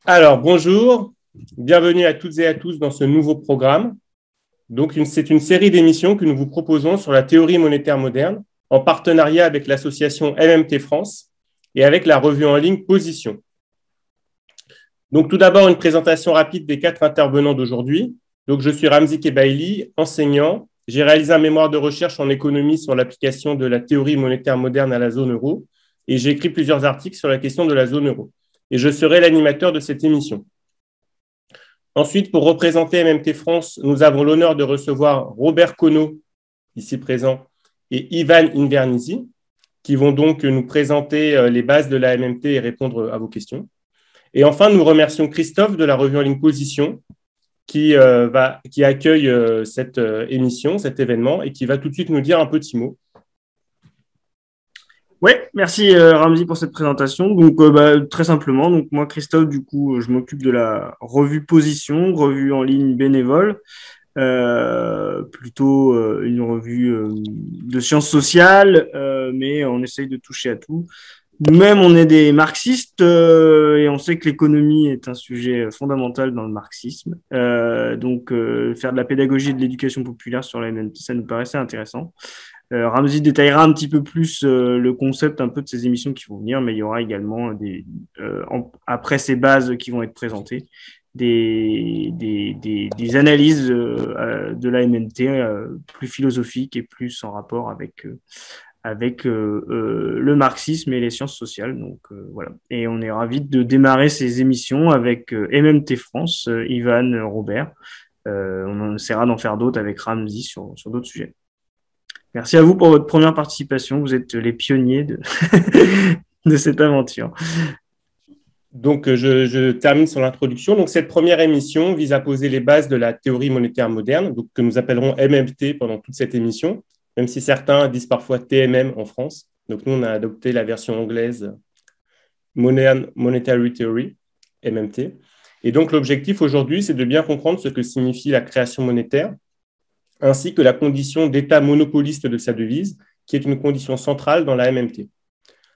Alors, bonjour, bienvenue à toutes et à tous dans ce nouveau programme. Donc, c'est une série d'émissions que nous vous proposons sur la théorie monétaire moderne en partenariat avec l'association MMT France et avec la revue en ligne Position. Donc, tout d'abord, une présentation rapide des 4 intervenants d'aujourd'hui. Donc, je suis Ramzi Kebaili, enseignant. J'ai réalisé un mémoire de recherche en économie sur l'application de la théorie monétaire moderne à la zone euro et j'ai écrit plusieurs articles sur la question de la zone euro. Et je serai l'animateur de cette émission. Ensuite, pour représenter MMT France, nous avons l'honneur de recevoir Robert Conneau, ici présent, et Ivan Invernizzi, qui vont donc nous présenter les bases de la MMT et répondre à vos questions. Et enfin, nous remercions Christophe de la revue en ligne Position, qui accueille cette émission, cet événement, et qui va tout de suite nous dire un petit mot. Oui, merci Ramzi pour cette présentation. Donc très simplement, donc moi Christophe, du coup, je m'occupe de la revue Position, revue en ligne bénévole, plutôt une revue de sciences sociales, mais on essaye de toucher à tout. Nous-mêmes, on est des marxistes et on sait que l'économie est un sujet fondamental dans le marxisme. Donc faire de la pédagogie et de l'éducation populaire sur la MNT, ça nous paraissait intéressant. Ramzi détaillera un petit peu plus le concept un peu de ces émissions qui vont venir, mais il y aura également après ces bases qui vont être présentées, des analyses de la MNT plus philosophiques et plus en rapport avec le marxisme et les sciences sociales. Donc voilà. Et on est ravis de démarrer ces émissions avec MMT France, Ivan, Robert. On essaiera d'en faire d'autres avec Ramzi sur d'autres sujets. Merci à vous pour votre première participation. Vous êtes les pionniers de cette aventure. Donc, je termine sur l'introduction. Donc, cette première émission vise à poser les bases de la théorie monétaire moderne, donc, que nous appellerons MMT pendant toute cette émission, même si certains disent parfois TMM en France. Donc, nous, on a adopté la version anglaise Modern Monetary Theory, MMT. Et donc, l'objectif aujourd'hui, c'est de bien comprendre ce que signifie la création monétaire, ainsi que la condition d'état monopoliste de sa devise, qui est une condition centrale dans la MMT.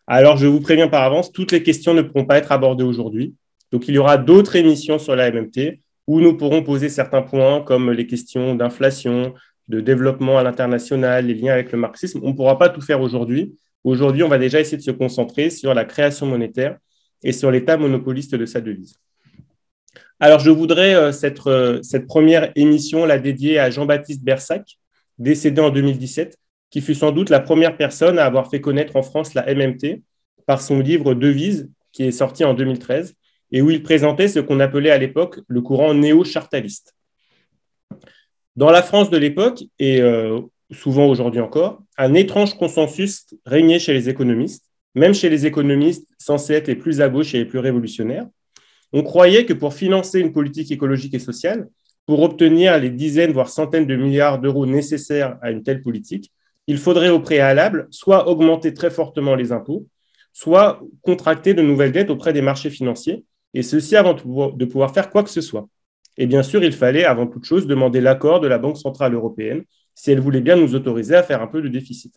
Alors, je vous préviens par avance, toutes les questions ne pourront pas être abordées aujourd'hui. Donc, il y aura d'autres émissions sur la MMT où nous pourrons poser certains points comme les questions d'inflation, de développement à l'international, les liens avec le marxisme. On ne pourra pas tout faire aujourd'hui. Aujourd'hui, on va déjà essayer de se concentrer sur la création monétaire et sur l'état monopoliste de sa devise. Alors, je voudrais cette première émission la dédier à Jean-Baptiste Bersac, décédé en 2017, qui fut sans doute la première personne à avoir fait connaître en France la MMT par son livre Devise, qui est sorti en 2013, et où il présentait ce qu'on appelait à l'époque le courant néo-chartaliste. Dans la France de l'époque, et souvent aujourd'hui encore, un étrange consensus régnait chez les économistes, même chez les économistes censés être les plus à gauche et les plus révolutionnaires. On croyait que pour financer une politique écologique et sociale, pour obtenir les dizaines, voire centaines de milliards d'euros nécessaires à une telle politique, il faudrait au préalable soit augmenter très fortement les impôts, soit contracter de nouvelles dettes auprès des marchés financiers, et ceci avant de pouvoir faire quoi que ce soit. Et bien sûr, il fallait avant toute chose demander l'accord de la Banque centrale européenne si elle voulait bien nous autoriser à faire un peu de déficit.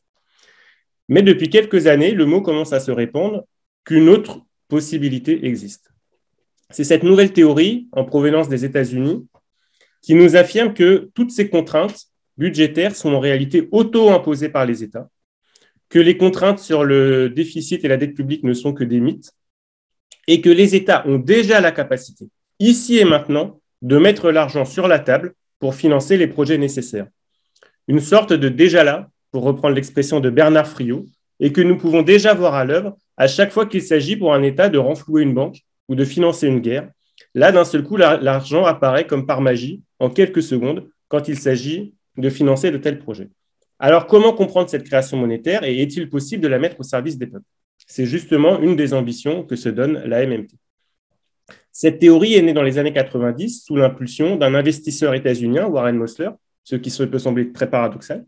Mais depuis quelques années, le mot commence à se répandre qu'une autre possibilité existe. C'est cette nouvelle théorie en provenance des États-Unis qui nous affirme que toutes ces contraintes budgétaires sont en réalité auto-imposées par les États, que les contraintes sur le déficit et la dette publique ne sont que des mythes, et que les États ont déjà la capacité, ici et maintenant, de mettre l'argent sur la table pour financer les projets nécessaires. Une sorte de déjà là, pour reprendre l'expression de Bernard Friot, et que nous pouvons déjà voir à l'œuvre à chaque fois qu'il s'agit pour un État de renflouer une banque ou de financer une guerre. Là, d'un seul coup, l'argent apparaît comme par magie en quelques secondes quand il s'agit de financer de tels projets. Alors, comment comprendre cette création monétaire et est-il possible de la mettre au service des peuples? C'est justement une des ambitions que se donne la MMT. Cette théorie est née dans les années 90 sous l'impulsion d'un investisseur états-unien, Warren Mosler, ce qui peut sembler très paradoxal.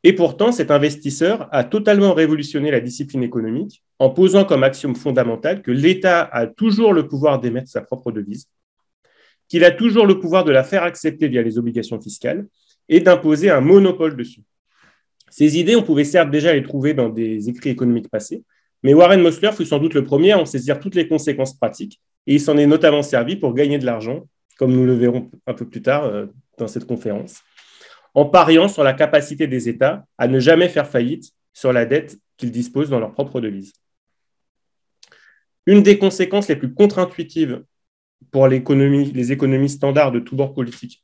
Et pourtant, cet investisseur a totalement révolutionné la discipline économique en posant comme axiome fondamental que l'État a toujours le pouvoir d'émettre sa propre devise, qu'il a toujours le pouvoir de la faire accepter via les obligations fiscales et d'imposer un monopole dessus. Ces idées, on pouvait certes déjà les trouver dans des écrits économiques passés, mais Warren Mosler fut sans doute le premier à en saisir toutes les conséquences pratiques et il s'en est notamment servi pour gagner de l'argent, comme nous le verrons un peu plus tard dans cette conférence, en pariant sur la capacité des États à ne jamais faire faillite sur la dette qu'ils disposent dans leur propre devise. Une des conséquences les plus contre-intuitives pour les économies standards de tous bords politiques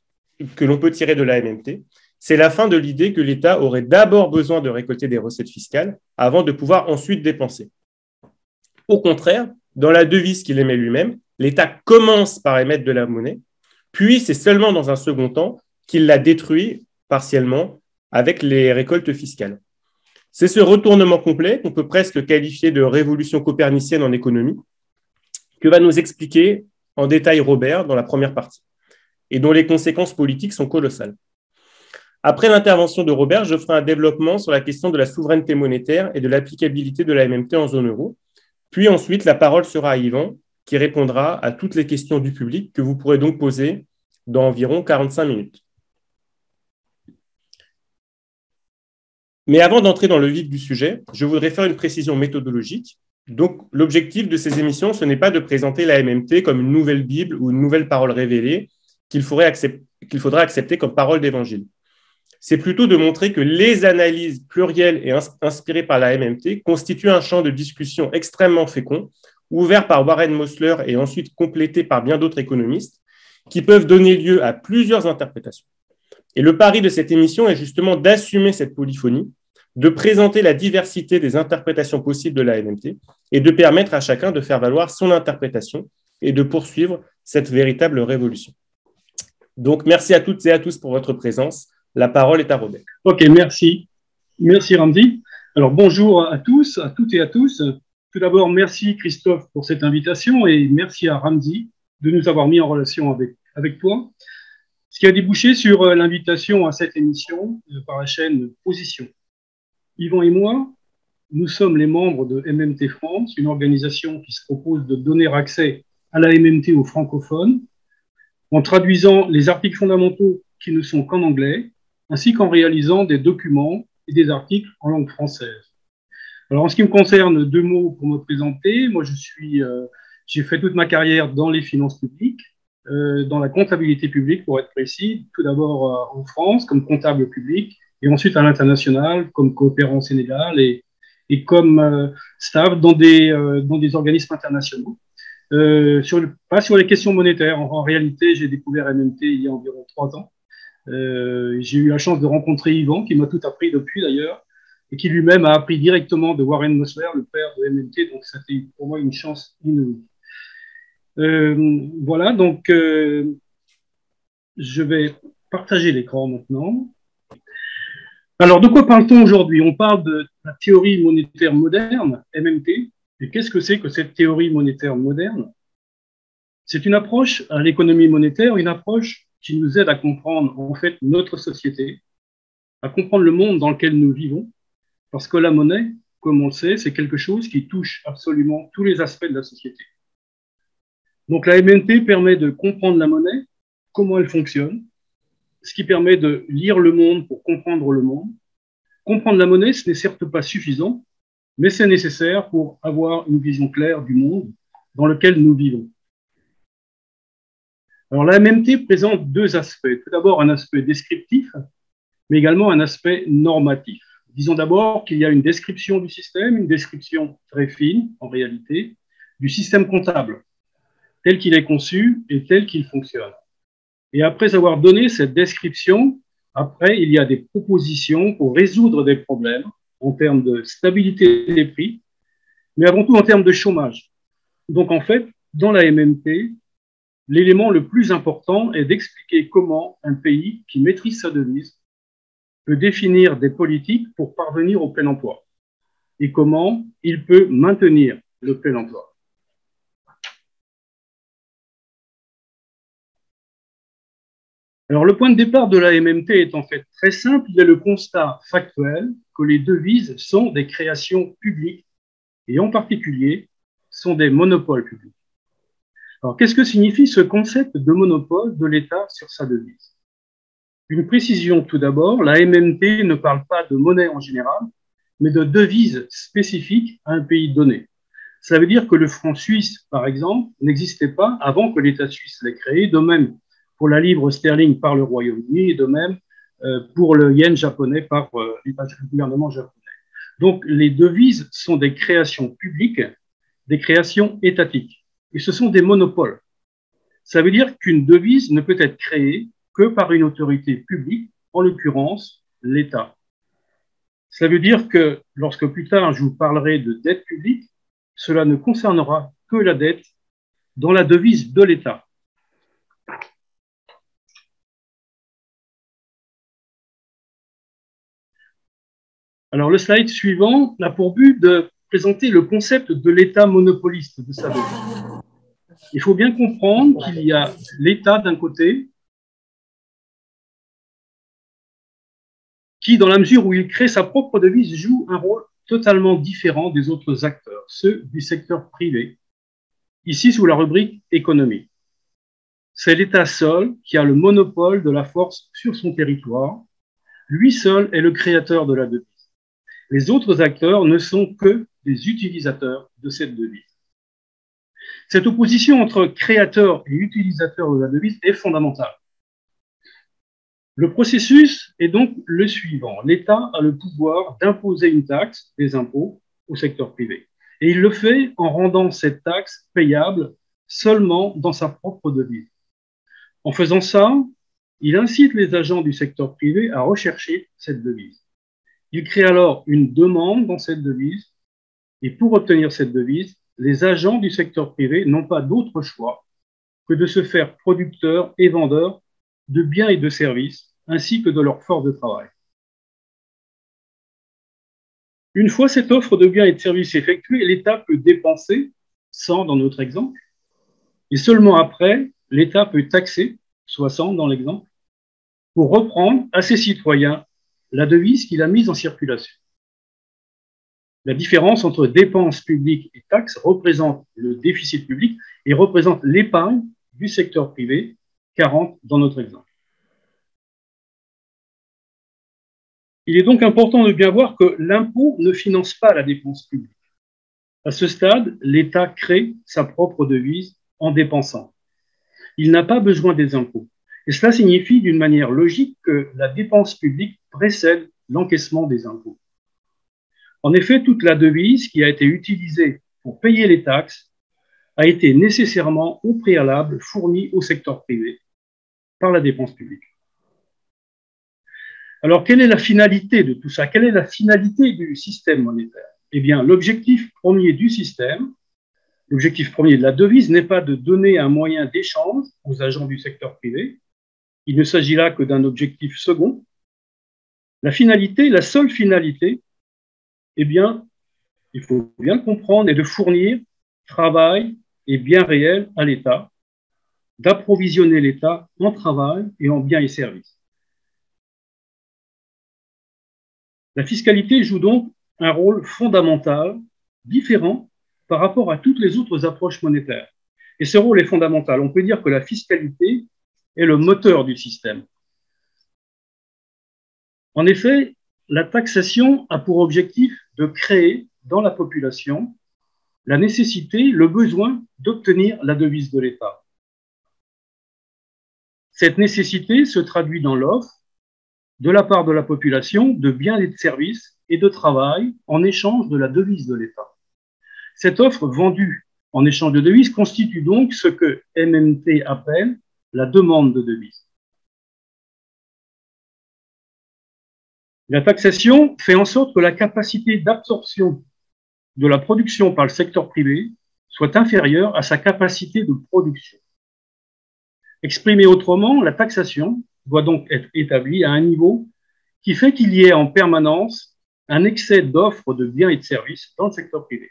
que l'on peut tirer de la MMT, c'est la fin de l'idée que l'État aurait d'abord besoin de récolter des recettes fiscales avant de pouvoir ensuite dépenser. Au contraire, dans la devise qu'il émet lui-même, l'État commence par émettre de la monnaie, puis c'est seulement dans un second temps qu'il la détruit partiellement avec les récoltes fiscales. C'est ce retournement complet qu'on peut presque qualifier de révolution copernicienne en économie, que va nous expliquer en détail Robert dans la première partie, et dont les conséquences politiques sont colossales. Après l'intervention de Robert, je ferai un développement sur la question de la souveraineté monétaire et de l'applicabilité de la MMT en zone euro. Puis ensuite, la parole sera à Yvan, qui répondra à toutes les questions du public que vous pourrez donc poser dans environ 45 minutes. Mais avant d'entrer dans le vif du sujet, je voudrais faire une précision méthodologique. Donc, l'objectif de ces émissions, ce n'est pas de présenter la MMT comme une nouvelle Bible ou une nouvelle parole révélée qu'il faudra accepter comme parole d'évangile. C'est plutôt de montrer que les analyses plurielles et inspirées par la MMT constituent un champ de discussion extrêmement fécond, ouvert par Warren Mosler et ensuite complété par bien d'autres économistes, qui peuvent donner lieu à plusieurs interprétations. Et le pari de cette émission est justement d'assumer cette polyphonie, de présenter la diversité des interprétations possibles de la MMT et de permettre à chacun de faire valoir son interprétation et de poursuivre cette véritable révolution. Donc, merci à toutes et à tous pour votre présence. La parole est à Robert. Ok, merci. Merci Ramzi. Alors bonjour à tous, à toutes et à tous. Tout d'abord, merci Christophe pour cette invitation et merci à Ramzi de nous avoir mis en relation avec toi. Ce qui a débouché sur l'invitation à cette émission par la chaîne Position. Yvan et moi, nous sommes les membres de MMT France, une organisation qui se propose de donner accès à la MMT aux francophones en traduisant les articles fondamentaux qui ne sont qu'en anglais, ainsi qu'en réalisant des documents et des articles en langue française. Alors, en ce qui me concerne, 2 mots pour me présenter. Moi, j'ai fait toute ma carrière dans les finances publiques, dans la comptabilité publique, pour être précis. Tout d'abord en France, comme comptable public, et ensuite à l'international, comme coopérant Sénégal et comme staff dans des organismes internationaux. Pas sur les questions monétaires. En réalité, j'ai découvert MMT il y a environ 3 ans. J'ai eu la chance de rencontrer Yvan, qui m'a tout appris depuis d'ailleurs, et qui lui-même a appris directement de Warren Mosler, le père de MMT, donc c'était pour moi une chance inouïe. Voilà, donc je vais partager l'écran maintenant. Alors, de quoi parle-t-on aujourd'hui? On parle de la théorie monétaire moderne, MMT, et qu'est-ce que c'est que cette théorie monétaire moderne? C'est une approche à l'économie monétaire, une approche qui nous aide à comprendre en fait notre société, à comprendre le monde dans lequel nous vivons, parce que la monnaie, comme on le sait, c'est quelque chose qui touche absolument tous les aspects de la société. Donc la MMT permet de comprendre la monnaie, comment elle fonctionne, ce qui permet de lire le monde pour comprendre le monde. Comprendre la monnaie, ce n'est certes pas suffisant, mais c'est nécessaire pour avoir une vision claire du monde dans lequel nous vivons. Alors, la MMT présente 2 aspects. Tout d'abord, un aspect descriptif, mais également un aspect normatif. Disons d'abord qu'il y a une description du système, une description très fine, en réalité, du système comptable, tel qu'il est conçu et tel qu'il fonctionne. Et après avoir donné cette description, après, il y a des propositions pour résoudre des problèmes en termes de stabilité des prix, mais avant tout en termes de chômage. Donc, en fait, dans la MMT, l'élément le plus important est d'expliquer comment un pays qui maîtrise sa devise peut définir des politiques pour parvenir au plein emploi et comment il peut maintenir le plein emploi. Alors, le point de départ de la MMT est en fait très simple. Il y a le constat factuel que les devises sont des créations publiques et en particulier sont des monopoles publics. Alors, qu'est-ce que signifie ce concept de monopole de l'État sur sa devise? Une précision tout d'abord, la MMT ne parle pas de monnaie en général, mais de devise spécifique à un pays donné. Ça veut dire que le franc suisse, par exemple, n'existait pas avant que l'État suisse l'ait créé, de même pour la livre sterling par le Royaume-Uni et de même pour le yen japonais par le gouvernement japonais. Donc, les devises sont des créations publiques, des créations étatiques, et ce sont des monopoles. Ça veut dire qu'une devise ne peut être créée que par une autorité publique, en l'occurrence l'État. Ça veut dire que lorsque plus tard je vous parlerai de dette publique, cela ne concernera que la dette dans la devise de l'État. Alors le slide suivant a pour but de présenter le concept de l'État monopoliste de sa devise. Il faut bien comprendre qu'il y a l'État d'un côté, qui, dans la mesure où il crée sa propre devise, joue un rôle totalement différent des autres acteurs, ceux du secteur privé, ici sous la rubrique économie. C'est l'État seul qui a le monopole de la force sur son territoire. Lui seul est le créateur de la devise. Les autres acteurs ne sont que des utilisateurs de cette devise. Cette opposition entre créateur et utilisateur de la devise est fondamentale. Le processus est donc le suivant. L'État a le pouvoir d'imposer une taxe, des impôts, au secteur privé. Et il le fait en rendant cette taxe payable seulement dans sa propre devise. En faisant ça, il incite les agents du secteur privé à rechercher cette devise. Il crée alors une demande dans cette devise, et pour obtenir cette devise, les agents du secteur privé n'ont pas d'autre choix que de se faire producteurs et vendeurs de biens et de services, ainsi que de leur force de travail. Une fois cette offre de biens et de services effectuée, l'État peut dépenser 100 dans notre exemple, et seulement après, l'État peut taxer 60 dans l'exemple, pour reprendre à ses citoyens la devise qu'il a mise en circulation. La différence entre dépenses publiques et taxes représente le déficit public et représente l'épargne du secteur privé, 40 dans notre exemple. Il est donc important de bien voir que l'impôt ne finance pas la dépense publique. À ce stade, l'État crée sa propre devise en dépensant. Il n'a pas besoin des impôts. Et cela signifie d'une manière logique que la dépense publique précède l'encaissement des impôts. En effet, toute la devise qui a été utilisée pour payer les taxes a été nécessairement au préalable fournie au secteur privé par la dépense publique. Alors, quelle est la finalité de tout ça? Quelle est la finalité du système monétaire? Eh bien, l'objectif premier du système, l'objectif premier de la devise n'est pas de donner un moyen d'échange aux agents du secteur privé. Il ne s'agit là que d'un objectif second. La finalité, la seule finalité, eh bien, il faut bien le comprendre, est de fournir travail et biens réels à l'État, d'approvisionner l'État en travail et en biens et services. La fiscalité joue donc un rôle fondamental, différent par rapport à toutes les autres approches monétaires. Et ce rôle est fondamental. On peut dire que la fiscalité est le moteur du système. En effet, la taxation a pour objectif de créer dans la population la nécessité, le besoin d'obtenir la devise de l'État. Cette nécessité se traduit dans l'offre de la part de la population de biens et de services et de travail en échange de la devise de l'État. Cette offre vendue en échange de devises constitue donc ce que MMT appelle la demande de devises. La taxation fait en sorte que la capacité d'absorption de la production par le secteur privé soit inférieure à sa capacité de production. Exprimé autrement, la taxation doit donc être établie à un niveau qui fait qu'il y ait en permanence un excès d'offres de biens et de services dans le secteur privé,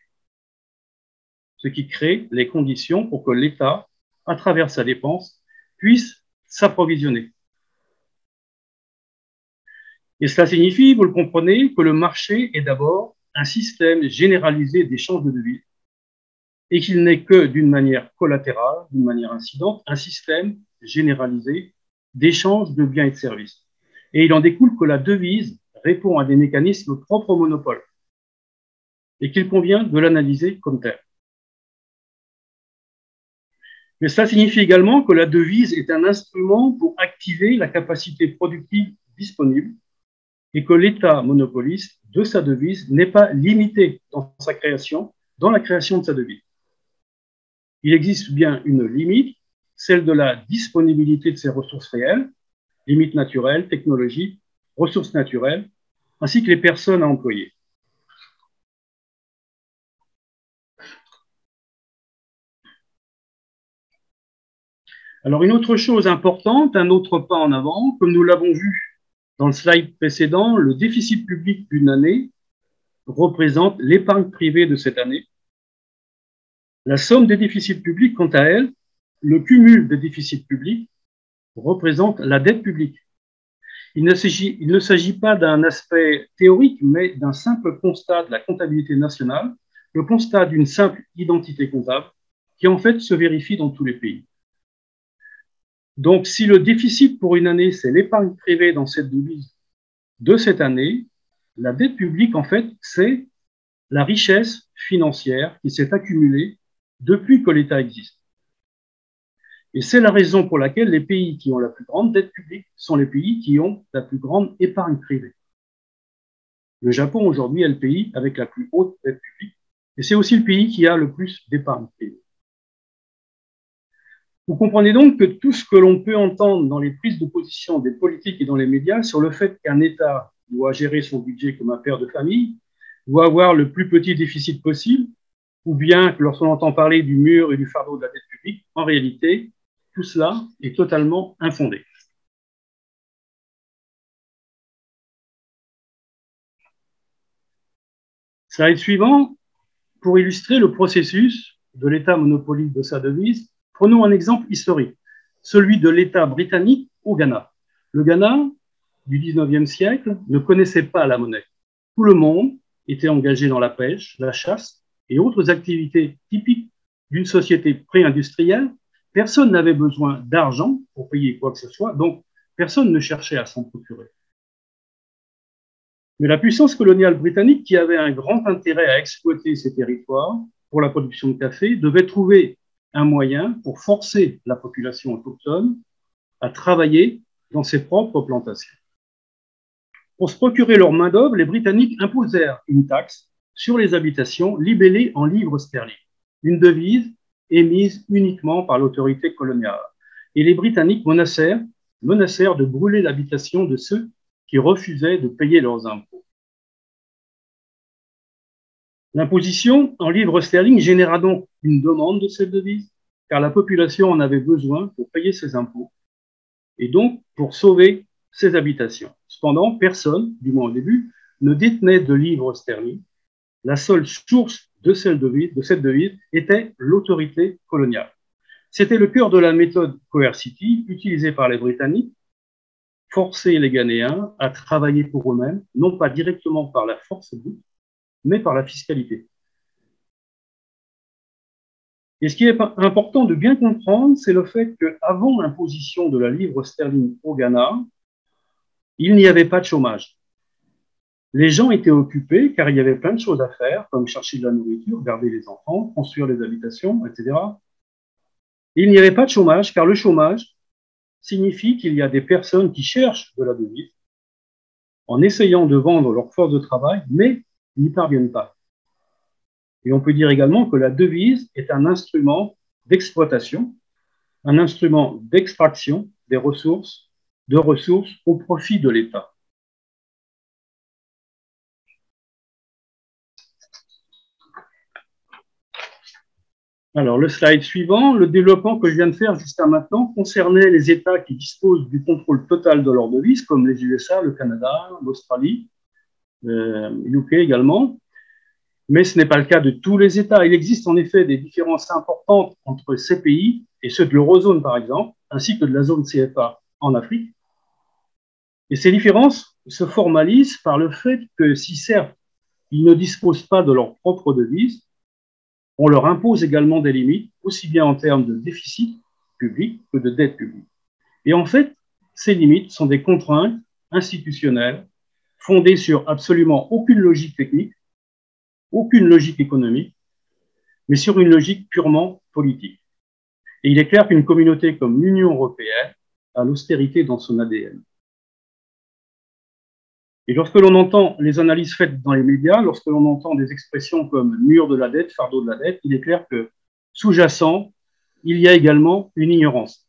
ce qui crée les conditions pour que l'État, à travers sa dépense, puisse s'approvisionner. Et cela signifie, vous le comprenez, que le marché est d'abord un système généralisé d'échange de devises et qu'il n'est que d'une manière collatérale, d'une manière incidente, un système généralisé d'échange de biens et de services. Et il en découle que la devise répond à des mécanismes propres au monopole et qu'il convient de l'analyser comme tel. Mais cela signifie également que la devise est un instrument pour activer la capacité productive disponible et que l'État monopoliste de sa devise n'est pas limité dans la création de sa devise. Il existe bien une limite, celle de la disponibilité de ses ressources réelles, limites naturelles, technologiques, ressources naturelles, ainsi que les personnes à employer. Alors, une autre chose importante, un autre pas en avant, comme nous l'avons vu dans le slide précédent, le déficit public d'une année représente l'épargne privée de cette année. La somme des déficits publics, quant à elle, le cumul des déficits publics, représente la dette publique. Il ne s'agit pas d'un aspect théorique, mais d'un simple constat de la comptabilité nationale, le constat d'une simple identité comptable qui en fait se vérifie dans tous les pays. Donc, si le déficit pour une année, c'est l'épargne privée dans cette devise de cette année, la dette publique, en fait, c'est la richesse financière qui s'est accumulée depuis que l'État existe. Et c'est la raison pour laquelle les pays qui ont la plus grande dette publique sont les pays qui ont la plus grande épargne privée. Le Japon, aujourd'hui, est le pays avec la plus haute dette publique, et c'est aussi le pays qui a le plus d'épargne privée. Vous comprenez donc que tout ce que l'on peut entendre dans les prises de position des politiques et dans les médias sur le fait qu'un État doit gérer son budget comme un père de famille, doit avoir le plus petit déficit possible, ou bien que lorsqu'on entend parler du mur et du fardeau de la dette publique, en réalité, tout cela est totalement infondé. Slide suivant, pour illustrer le processus de l'État monopolique de sa devise, prenons un exemple historique, celui de l'État britannique au Ghana. Le Ghana, du 19e siècle, ne connaissait pas la monnaie. Tout le monde était engagé dans la pêche, la chasse et autres activités typiques d'une société pré-industrielle. Personne n'avait besoin d'argent pour payer quoi que ce soit, donc personne ne cherchait à s'en procurer. Mais la puissance coloniale britannique, qui avait un grand intérêt à exploiter ces territoires pour la production de café, devait trouver un moyen pour forcer la population autochtone à travailler dans ses propres plantations. Pour se procurer leur main-d'œuvre, les Britanniques imposèrent une taxe sur les habitations libellée en livres sterling, une devise émise uniquement par l'autorité coloniale. Et les Britanniques menacèrent de brûler l'habitation de ceux qui refusaient de payer leurs impôts. L'imposition en livres sterling généra donc une demande de cette devise, car la population en avait besoin pour payer ses impôts et donc pour sauver ses habitations. Cependant, personne, du moins au début, ne détenait de livres sterling. La seule source de cette devise était l'autorité coloniale. C'était le cœur de la méthode coercitive utilisée par les Britanniques, forcer les Ghanéens à travailler pour eux-mêmes, non pas directement par la force brute, mais par la fiscalité. Et ce qui est important de bien comprendre, c'est le fait qu'avant l'imposition de la livre sterling au Ghana, il n'y avait pas de chômage. Les gens étaient occupés car il y avait plein de choses à faire, comme chercher de la nourriture, garder les enfants, construire les habitations, etc. Et il n'y avait pas de chômage car le chômage signifie qu'il y a des personnes qui cherchent de la devise en essayant de vendre leur force de travail, mais n'y parviennent pas. Et on peut dire également que la devise est un instrument d'exploitation, un instrument d'extraction de ressources au profit de l'État. Alors, le slide suivant, le développement que je viens de faire jusqu'à maintenant concernait les États qui disposent du contrôle total de leur devise, comme les USA, le Canada, l'Australie, UK également. Mais ce n'est pas le cas de tous les États. Il existe en effet des différences importantes entre ces pays et ceux de l'eurozone, par exemple, ainsi que de la zone CFA en Afrique. Et ces différences se formalisent par le fait que si certes, ils ne disposent pas de leur propre devise, on leur impose également des limites, aussi bien en termes de déficit public que de dette publique. Et en fait, ces limites sont des contraintes institutionnelles fondées sur absolument aucune logique technique, aucune logique économique, mais sur une logique purement politique. Et il est clair qu'une communauté comme l'Union européenne a l'austérité dans son ADN. Et lorsque l'on entend les analyses faites dans les médias, lorsque l'on entend des expressions comme mur de la dette, fardeau de la dette, il est clair que sous-jacent, il y a également une ignorance.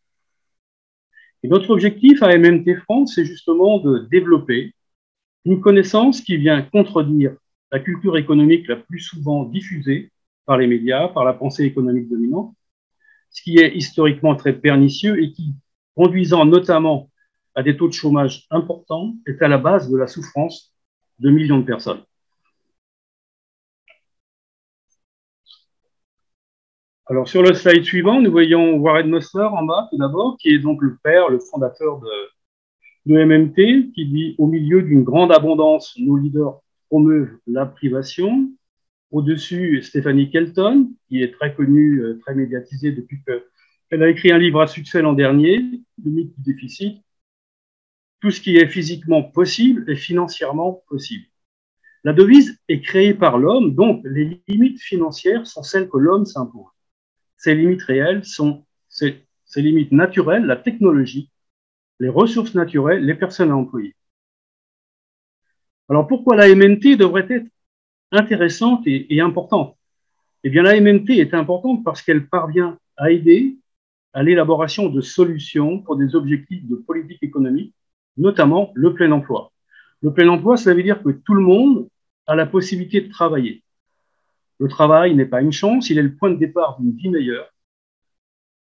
Et notre objectif à MMT France, c'est justement de développer une connaissance qui vient contredire la culture économique la plus souvent diffusée par les médias, par la pensée économique dominante, ce qui est historiquement très pernicieux et qui, conduisant notamment à des taux de chômage importants, est à la base de la souffrance de millions de personnes. Alors, sur le slide suivant, nous voyons Warren Mosler en bas, tout d'abord, qui est donc le père, le fondateur de MMT, qui dit « Au milieu d'une grande abondance, nos leaders promeuvent la privation ». Au-dessus, Stephanie Kelton, qui est très connue, très médiatisée depuis qu'elle a écrit un livre à succès l'an dernier, Le mythe du déficit. Tout ce qui est physiquement possible est financièrement possible. La devise est créée par l'homme, donc les limites financières sont celles que l'homme s'impose. Ces limites réelles sont ces limites naturelles, la technologie, les ressources naturelles, les personnes à employer. Alors pourquoi la MNT devrait être intéressante et importante? Eh bien, la MNT est importante parce qu'elle parvient à aider à l'élaboration de solutions pour des objectifs de politique économique, notamment le plein emploi. Le plein emploi, ça veut dire que tout le monde a la possibilité de travailler. Le travail n'est pas une chance, il est le point de départ d'une vie meilleure.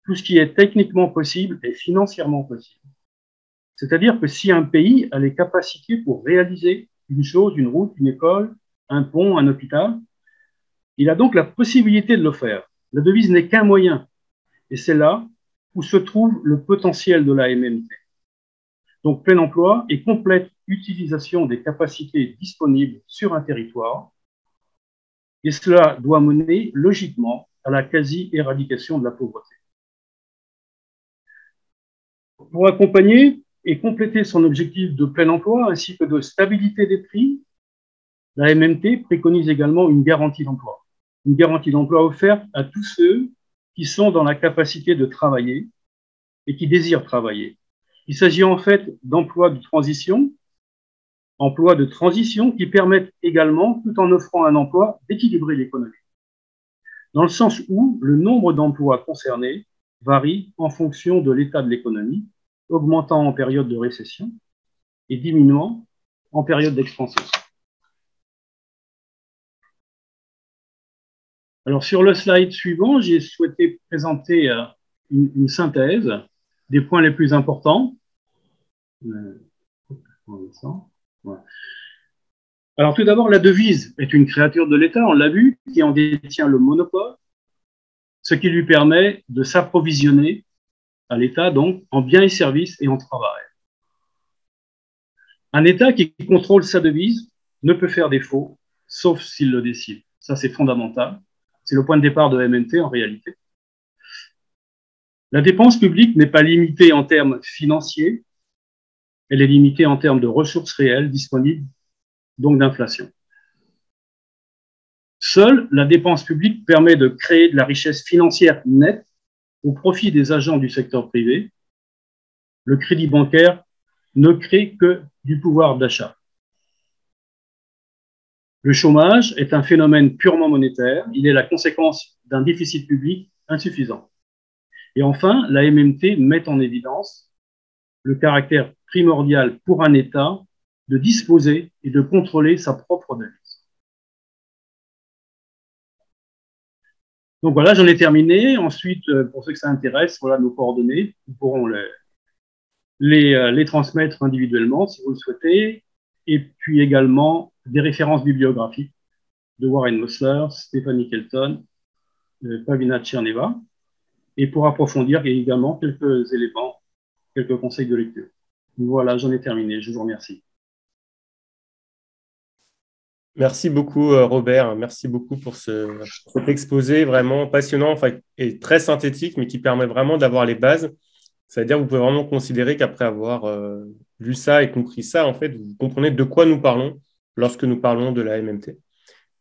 Tout ce qui est techniquement possible est financièrement possible. C'est-à-dire que si un pays a les capacités pour réaliser une chose, une route, une école, un pont, un hôpital, il a donc la possibilité de le faire. La devise n'est qu'un moyen. Et c'est là où se trouve le potentiel de la MMT. Donc, plein emploi et complète utilisation des capacités disponibles sur un territoire. Et cela doit mener logiquement à la quasi-éradication de la pauvreté. Pour accompagner et compléter son objectif de plein emploi ainsi que de stabilité des prix, la MMT préconise également une garantie d'emploi. Une garantie d'emploi offerte à tous ceux qui sont dans la capacité de travailler et qui désirent travailler. Il s'agit en fait d'emplois de transition qui permettent également, tout en offrant un emploi, d'équilibrer l'économie. Dans le sens où le nombre d'emplois concernés varie en fonction de l'état de l'économie, augmentant en période de récession et diminuant en période d'expansion. Alors, sur le slide suivant, j'ai souhaité présenter une synthèse des points les plus importants. Alors, tout d'abord, la devise est une créature de l'État, on l'a vu, qui en détient le monopole, ce qui lui permet de s'approvisionner à l'État, donc, en biens et services et en travail. Un État qui contrôle sa devise ne peut faire défaut, sauf s'il le décide. Ça, c'est fondamental. C'est le point de départ de MNT en réalité. La dépense publique n'est pas limitée en termes financiers, elle est limitée en termes de ressources réelles disponibles, donc d'inflation. Seule la dépense publique permet de créer de la richesse financière nette au profit des agents du secteur privé. Le crédit bancaire ne crée que du pouvoir d'achat. Le chômage est un phénomène purement monétaire. Il est la conséquence d'un déficit public insuffisant. Et enfin, la MMT met en évidence le caractère primordial pour un État de disposer et de contrôler sa propre devise. Donc voilà, j'en ai terminé. Ensuite, pour ceux que ça intéresse, voilà nos coordonnées. Nous pourrons les transmettre individuellement si vous le souhaitez. Et puis également des références bibliographiques de Warren Mosler, Stephanie Kelton, Pavina Tcherneva. Et pour approfondir, il y a également quelques éléments, quelques conseils de lecture. Voilà, j'en ai terminé. Je vous remercie. Merci beaucoup, Robert. Merci beaucoup pour cet exposé vraiment passionnant et très synthétique, mais qui permet vraiment d'avoir les bases. C'est-à-dire que vous pouvez vraiment considérer qu'après avoir lu ça et compris ça, en fait, vous comprenez de quoi nous parlons lorsque nous parlons de la MMT.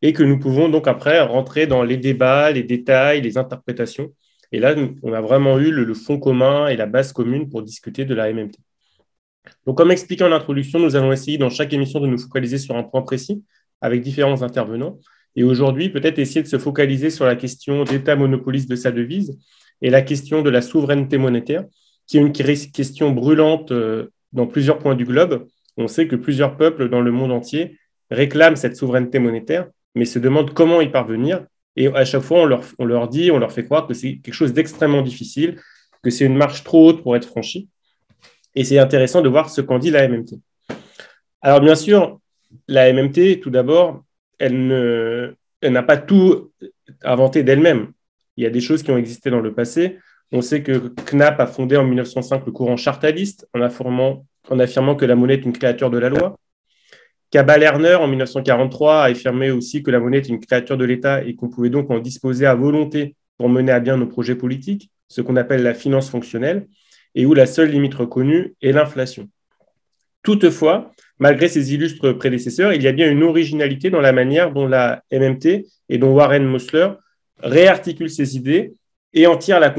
Et que nous pouvons donc après rentrer dans les débats, les détails, les interprétations Et là, on a vraiment eu le fond commun et la base commune pour discuter de la MMT. Donc, comme expliqué en introduction, nous allons essayer dans chaque émission de nous focaliser sur un point précis avec différents intervenants. Et aujourd'hui, peut-être essayer de se focaliser sur la question d'État monopoliste de sa devise et la question de la souveraineté monétaire, qui est une question brûlante dans plusieurs points du globe. On sait que plusieurs peuples dans le monde entier réclament cette souveraineté monétaire, mais se demandent comment y parvenir. Et à chaque fois, on leur fait croire que c'est quelque chose d'extrêmement difficile, que c'est une marche trop haute pour être franchie. Et c'est intéressant de voir ce qu'en dit la MMT. Alors, bien sûr, la MMT, tout d'abord, elle n'a pas tout inventé d'elle-même. Il y a des choses qui ont existé dans le passé. On sait que Knapp a fondé en 1905 le courant chartaliste en affirmant que la monnaie est une créature de la loi. Cabal-Erner, en 1943, a affirmé aussi que la monnaie est une créature de l'État et qu'on pouvait donc en disposer à volonté pour mener à bien nos projets politiques, ce qu'on appelle la finance fonctionnelle, et où la seule limite reconnue est l'inflation. Toutefois, malgré ses illustres prédécesseurs, il y a bien une originalité dans la manière dont la MMT et dont Warren Mosler réarticulent ces idées et en tirent la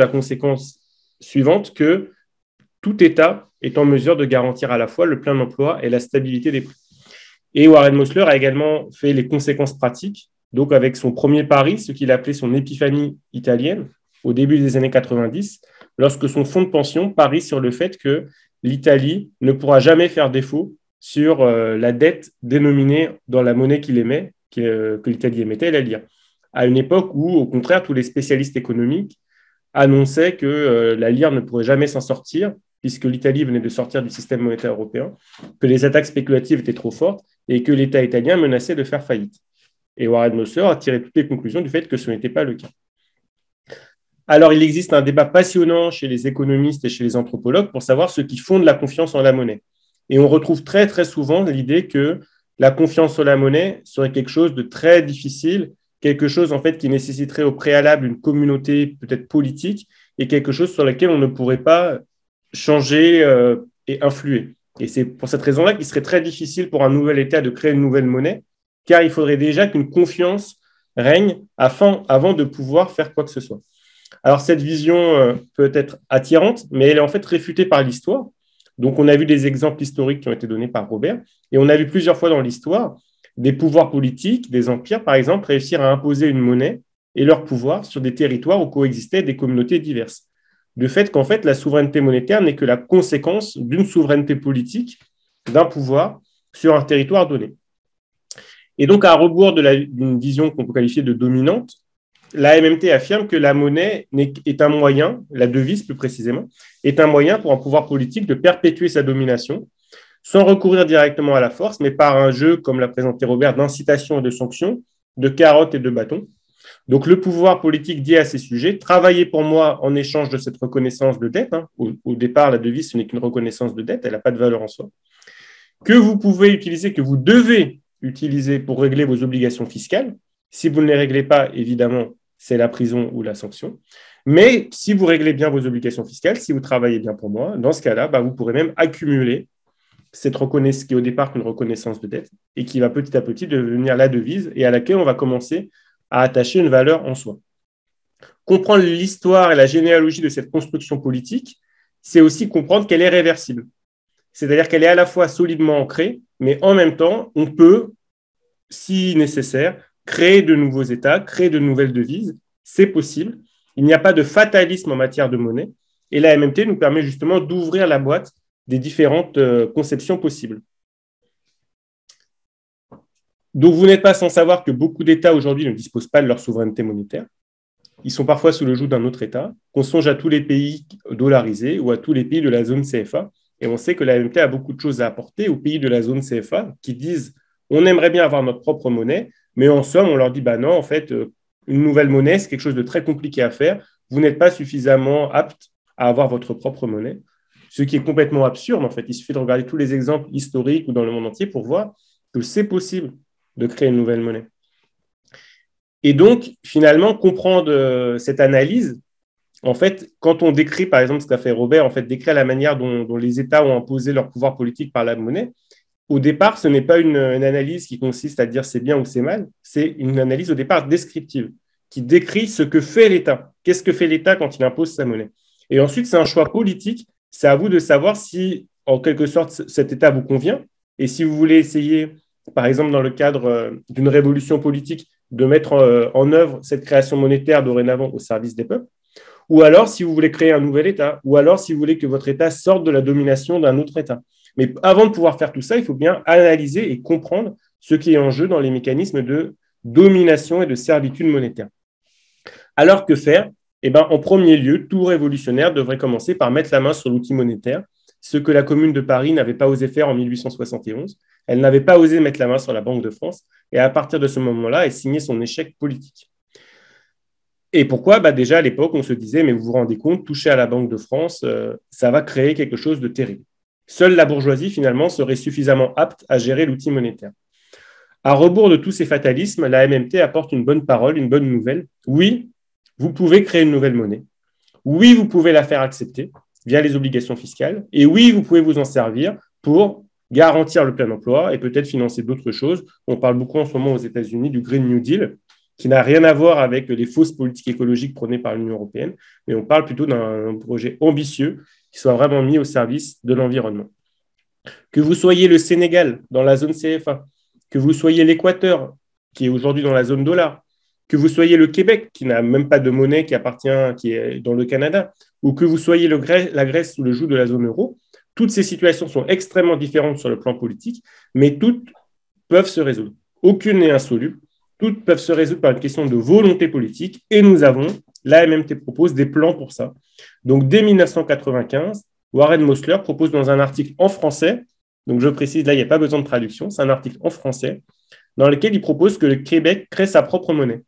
conséquence suivante que tout État est en mesure de garantir à la fois le plein emploi et la stabilité des prix. Et Warren Mosler a également fait les conséquences pratiques, donc avec son premier pari, ce qu'il appelait son épiphanie italienne, au début des années 90, lorsque son fonds de pension parie sur le fait que l'Italie ne pourra jamais faire défaut sur la dette dénominée dans la monnaie qu'il émet, que l'Italie émettait, la lire. À une époque où, au contraire, tous les spécialistes économiques annonçaient que la lire ne pourrait jamais s'en sortir, puisque l'Italie venait de sortir du système monétaire européen, que les attaques spéculatives étaient trop fortes et que l'État italien menaçait de faire faillite. Et Warren Mosler a tiré toutes les conclusions du fait que ce n'était pas le cas. Alors, il existe un débat passionnant chez les économistes et chez les anthropologues pour savoir ce qui fonde la confiance en la monnaie. Et on retrouve très, très souvent l'idée que la confiance en la monnaie serait quelque chose de très difficile, quelque chose en fait qui nécessiterait au préalable une communauté peut-être politique et quelque chose sur laquelle on ne pourrait pas changer et influer. Et c'est pour cette raison-là qu'il serait très difficile pour un nouvel État de créer une nouvelle monnaie, car il faudrait déjà qu'une confiance règne avant de pouvoir faire quoi que ce soit. Alors, cette vision peut être attirante, mais elle est en fait réfutée par l'histoire. Donc, on a vu des exemples historiques qui ont été donnés par Robert, et on a vu plusieurs fois dans l'histoire des pouvoirs politiques, des empires, par exemple, réussir à imposer une monnaie et leur pouvoir sur des territoires où coexistaient des communautés diverses. De fait qu'en fait, la souveraineté monétaire n'est que la conséquence d'une souveraineté politique, d'un pouvoir sur un territoire donné. Et donc, à rebours d'une vision qu'on peut qualifier de dominante, la MMT affirme que la monnaie est un moyen, la devise plus précisément, est un moyen pour un pouvoir politique de perpétuer sa domination, sans recourir directement à la force, mais par un jeu, comme l'a présenté Robert, d'incitation et de sanctions, de carottes et de bâtons. Donc, le pouvoir politique dit à ces sujets, travaillez pour moi en échange de cette reconnaissance de dette. Au départ, la devise, ce n'est qu'une reconnaissance de dette, elle n'a pas de valeur en soi. Que vous pouvez utiliser, que vous devez utiliser pour régler vos obligations fiscales. Si vous ne les réglez pas, évidemment, c'est la prison ou la sanction. Mais si vous réglez bien vos obligations fiscales, si vous travaillez bien pour moi, dans ce cas-là, vous pourrez même accumuler cette reconnaissance qui est au départ une reconnaissance de dette et qui va petit à petit devenir la devise et à laquelle on va commencer à attacher une valeur en soi. Comprendre l'histoire et la généalogie de cette construction politique, c'est aussi comprendre qu'elle est réversible. C'est-à-dire qu'elle est à la fois solidement ancrée, mais en même temps, on peut, si nécessaire, créer de nouveaux États, créer de nouvelles devises. C'est possible. Il n'y a pas de fatalisme en matière de monnaie. Et la MMT nous permet justement d'ouvrir la boîte des différentes conceptions possibles. Donc, vous n'êtes pas sans savoir que beaucoup d'États aujourd'hui ne disposent pas de leur souveraineté monétaire. Ils sont parfois sous le joug d'un autre État. Qu'on songe à tous les pays dollarisés ou à tous les pays de la zone CFA. Et on sait que la MMT a beaucoup de choses à apporter aux pays de la zone CFA qui disent on aimerait bien avoir notre propre monnaie, mais en somme, on leur dit non, en fait, une nouvelle monnaie, c'est quelque chose de très compliqué à faire. Vous n'êtes pas suffisamment apte à avoir votre propre monnaie. Ce qui est complètement absurde, en fait. Il suffit de regarder tous les exemples historiques ou dans le monde entier pour voir que c'est possible de créer une nouvelle monnaie. Et donc, finalement, comprendre cette analyse, en fait, quand on décrit, par exemple, ce qu'a fait Robert, en fait, décrire la manière dont les États ont imposé leur pouvoir politique par la monnaie, au départ, ce n'est pas une analyse qui consiste à dire c'est bien ou c'est mal, c'est une analyse au départ descriptive, qui décrit ce que fait l'État. Qu'est-ce que fait l'État quand il impose sa monnaie? Et ensuite, c'est un choix politique. C'est à vous de savoir si, en quelque sorte, cet État vous convient. Et si vous voulez essayer, par exemple, dans le cadre d'une révolution politique, de mettre en œuvre cette création monétaire dorénavant au service des peuples, ou alors si vous voulez créer un nouvel État, ou alors si vous voulez que votre État sorte de la domination d'un autre État. Mais avant de pouvoir faire tout ça, il faut bien analyser et comprendre ce qui est en jeu dans les mécanismes de domination et de servitude monétaire. Alors que faire? Eh bien, en premier lieu, tout révolutionnaire devrait commencer par mettre la main sur l'outil monétaire, ce que la Commune de Paris n'avait pas osé faire en 1871. Elle n'avait pas osé mettre la main sur la Banque de France, et à partir de ce moment-là, elle signait son échec politique. Et pourquoi? Déjà, à l'époque, on se disait, mais vous vous rendez compte, toucher à la Banque de France, ça va créer quelque chose de terrible. Seule la bourgeoisie, finalement, serait suffisamment apte à gérer l'outil monétaire. À rebours de tous ces fatalismes, la MMT apporte une bonne parole, une bonne nouvelle. Oui, vous pouvez créer une nouvelle monnaie. Oui, vous pouvez la faire accepter via les obligations fiscales. Et oui, vous pouvez vous en servir pour garantir le plein emploi et peut-être financer d'autres choses. On parle beaucoup en ce moment aux États-Unis du Green New Deal, qui n'a rien à voir avec les fausses politiques écologiques prônées par l'Union européenne, mais on parle plutôt d'un projet ambitieux qui soit vraiment mis au service de l'environnement. Que vous soyez le Sénégal dans la zone CFA, que vous soyez l'Équateur, qui est aujourd'hui dans la zone dollar, que vous soyez le Québec, qui n'a même pas de monnaie qui est dans le Canada, ou que vous soyez la Grèce sous le joug de la zone euro, toutes ces situations sont extrêmement différentes sur le plan politique, mais toutes peuvent se résoudre. Aucune n'est insoluble. Toutes peuvent se résoudre par une question de volonté politique, et nous avons, la MMT propose des plans pour ça. Donc, dès 1995, Warren Mosler propose dans un article en français, donc je précise, là, il n'y a pas besoin de traduction, c'est un article en français, dans lequel il propose que le Québec crée sa propre monnaie,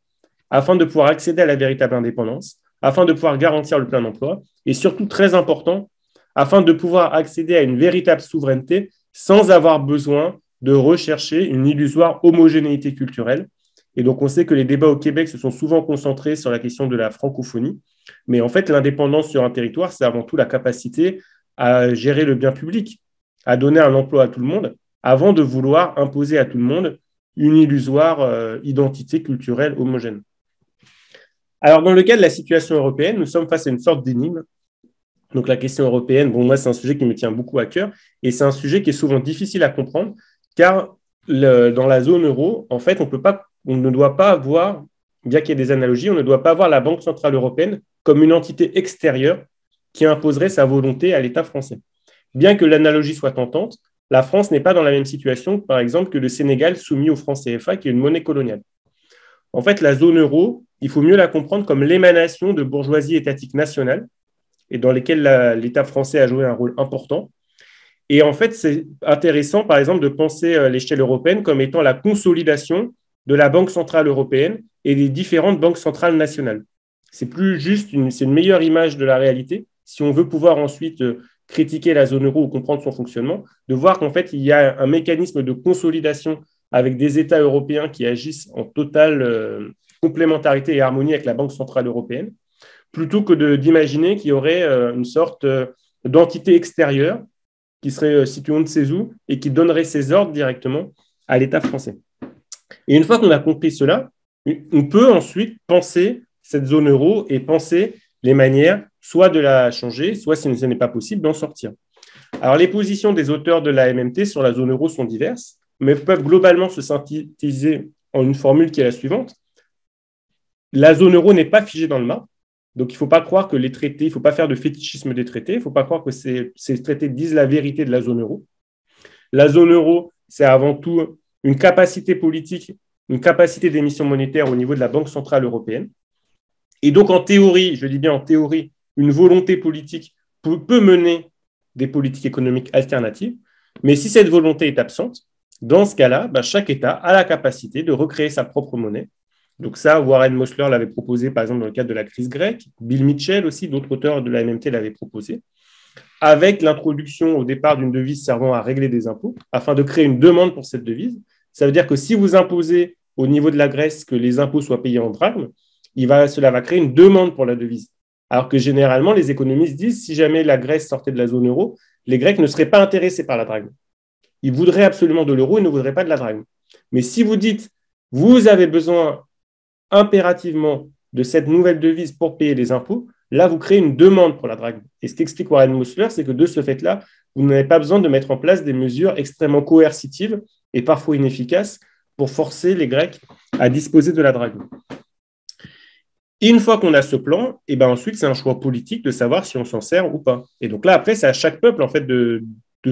afin de pouvoir accéder à la véritable indépendance, afin de pouvoir garantir le plein emploi, et surtout, très important, afin de pouvoir accéder à une véritable souveraineté sans avoir besoin de rechercher une illusoire homogénéité culturelle. Et donc, on sait que les débats au Québec se sont souvent concentrés sur la question de la francophonie. Mais en fait, l'indépendance sur un territoire, c'est avant tout la capacité à gérer le bien public, à donner un emploi à tout le monde, avant de vouloir imposer à tout le monde une illusoire identité culturelle homogène. Alors, dans le cas de la situation européenne, nous sommes face à une sorte d'énigme. Donc, la question européenne, moi, c'est un sujet qui me tient beaucoup à cœur et c'est un sujet qui est souvent difficile à comprendre car dans la zone euro, en fait, on ne doit pas avoir, bien qu'il y ait des analogies, on ne doit pas voir la Banque centrale européenne comme une entité extérieure qui imposerait sa volonté à l'État français. Bien que l'analogie soit tentante, la France n'est pas dans la même situation, par exemple, que le Sénégal soumis au franc CFA, qui est une monnaie coloniale. En fait, la zone euro, il faut mieux la comprendre comme l'émanation de bourgeoisie étatique nationale et dans lesquelles l'État français a joué un rôle important. Et en fait, c'est intéressant, par exemple, de penser l'échelle européenne comme étant la consolidation de la Banque centrale européenne et des différentes banques centrales nationales. C'est plus juste, c'est une meilleure image de la réalité. Si on veut pouvoir ensuite critiquer la zone euro ou comprendre son fonctionnement, de voir qu'en fait, il y a un mécanisme de consolidation avec des États européens qui agissent en totale complémentarité et harmonie avec la Banque centrale européenne, plutôt que d'imaginer qu'il y aurait une sorte d'entité extérieure qui serait située on ne sait où et qui donnerait ses ordres directement à l'État français. Et une fois qu'on a compris cela, on peut ensuite penser cette zone euro et penser les manières soit de la changer, soit, si ce n'est pas possible, d'en sortir. Alors, les positions des auteurs de la MMT sur la zone euro sont diverses, mais peuvent globalement se synthétiser en une formule qui est la suivante. La zone euro n'est pas figée dans le marbre, donc il ne faut pas croire que les traités, il ne faut pas faire de fétichisme des traités, il ne faut pas croire que ces traités disent la vérité de la zone euro. La zone euro, c'est avant tout une capacité politique, une capacité d'émission monétaire au niveau de la Banque centrale européenne. Et donc, en théorie, je dis bien en théorie, une volonté politique peut mener des politiques économiques alternatives. Mais si cette volonté est absente, dans ce cas-là, chaque État a la capacité de recréer sa propre monnaie. Donc ça, Warren Mosler l'avait proposé, par exemple, dans le cadre de la crise grecque. Bill Mitchell aussi, d'autres auteurs de la MMT l'avaient proposé, avec l'introduction au départ d'une devise servant à régler des impôts, afin de créer une demande pour cette devise. Ça veut dire que si vous imposez au niveau de la Grèce que les impôts soient payés en drachmes, cela va créer une demande pour la devise. Alors que généralement, les économistes disent si jamais la Grèce sortait de la zone euro, les Grecs ne seraient pas intéressés par la drachme. Ils voudraient absolument de l'euro, ils ne voudraient pas de la drachme. Mais si vous dites vous avez besoin impérativement de cette nouvelle devise pour payer les impôts, là, vous créez une demande pour la drague. Et ce qu'explique Warren Mosler, c'est que de ce fait-là, vous n'avez pas besoin de mettre en place des mesures extrêmement coercitives et parfois inefficaces pour forcer les Grecs à disposer de la drague. Et une fois qu'on a ce plan, et ben ensuite, c'est un choix politique de savoir si on s'en sert ou pas. Et donc là, après, c'est à chaque peuple en fait, de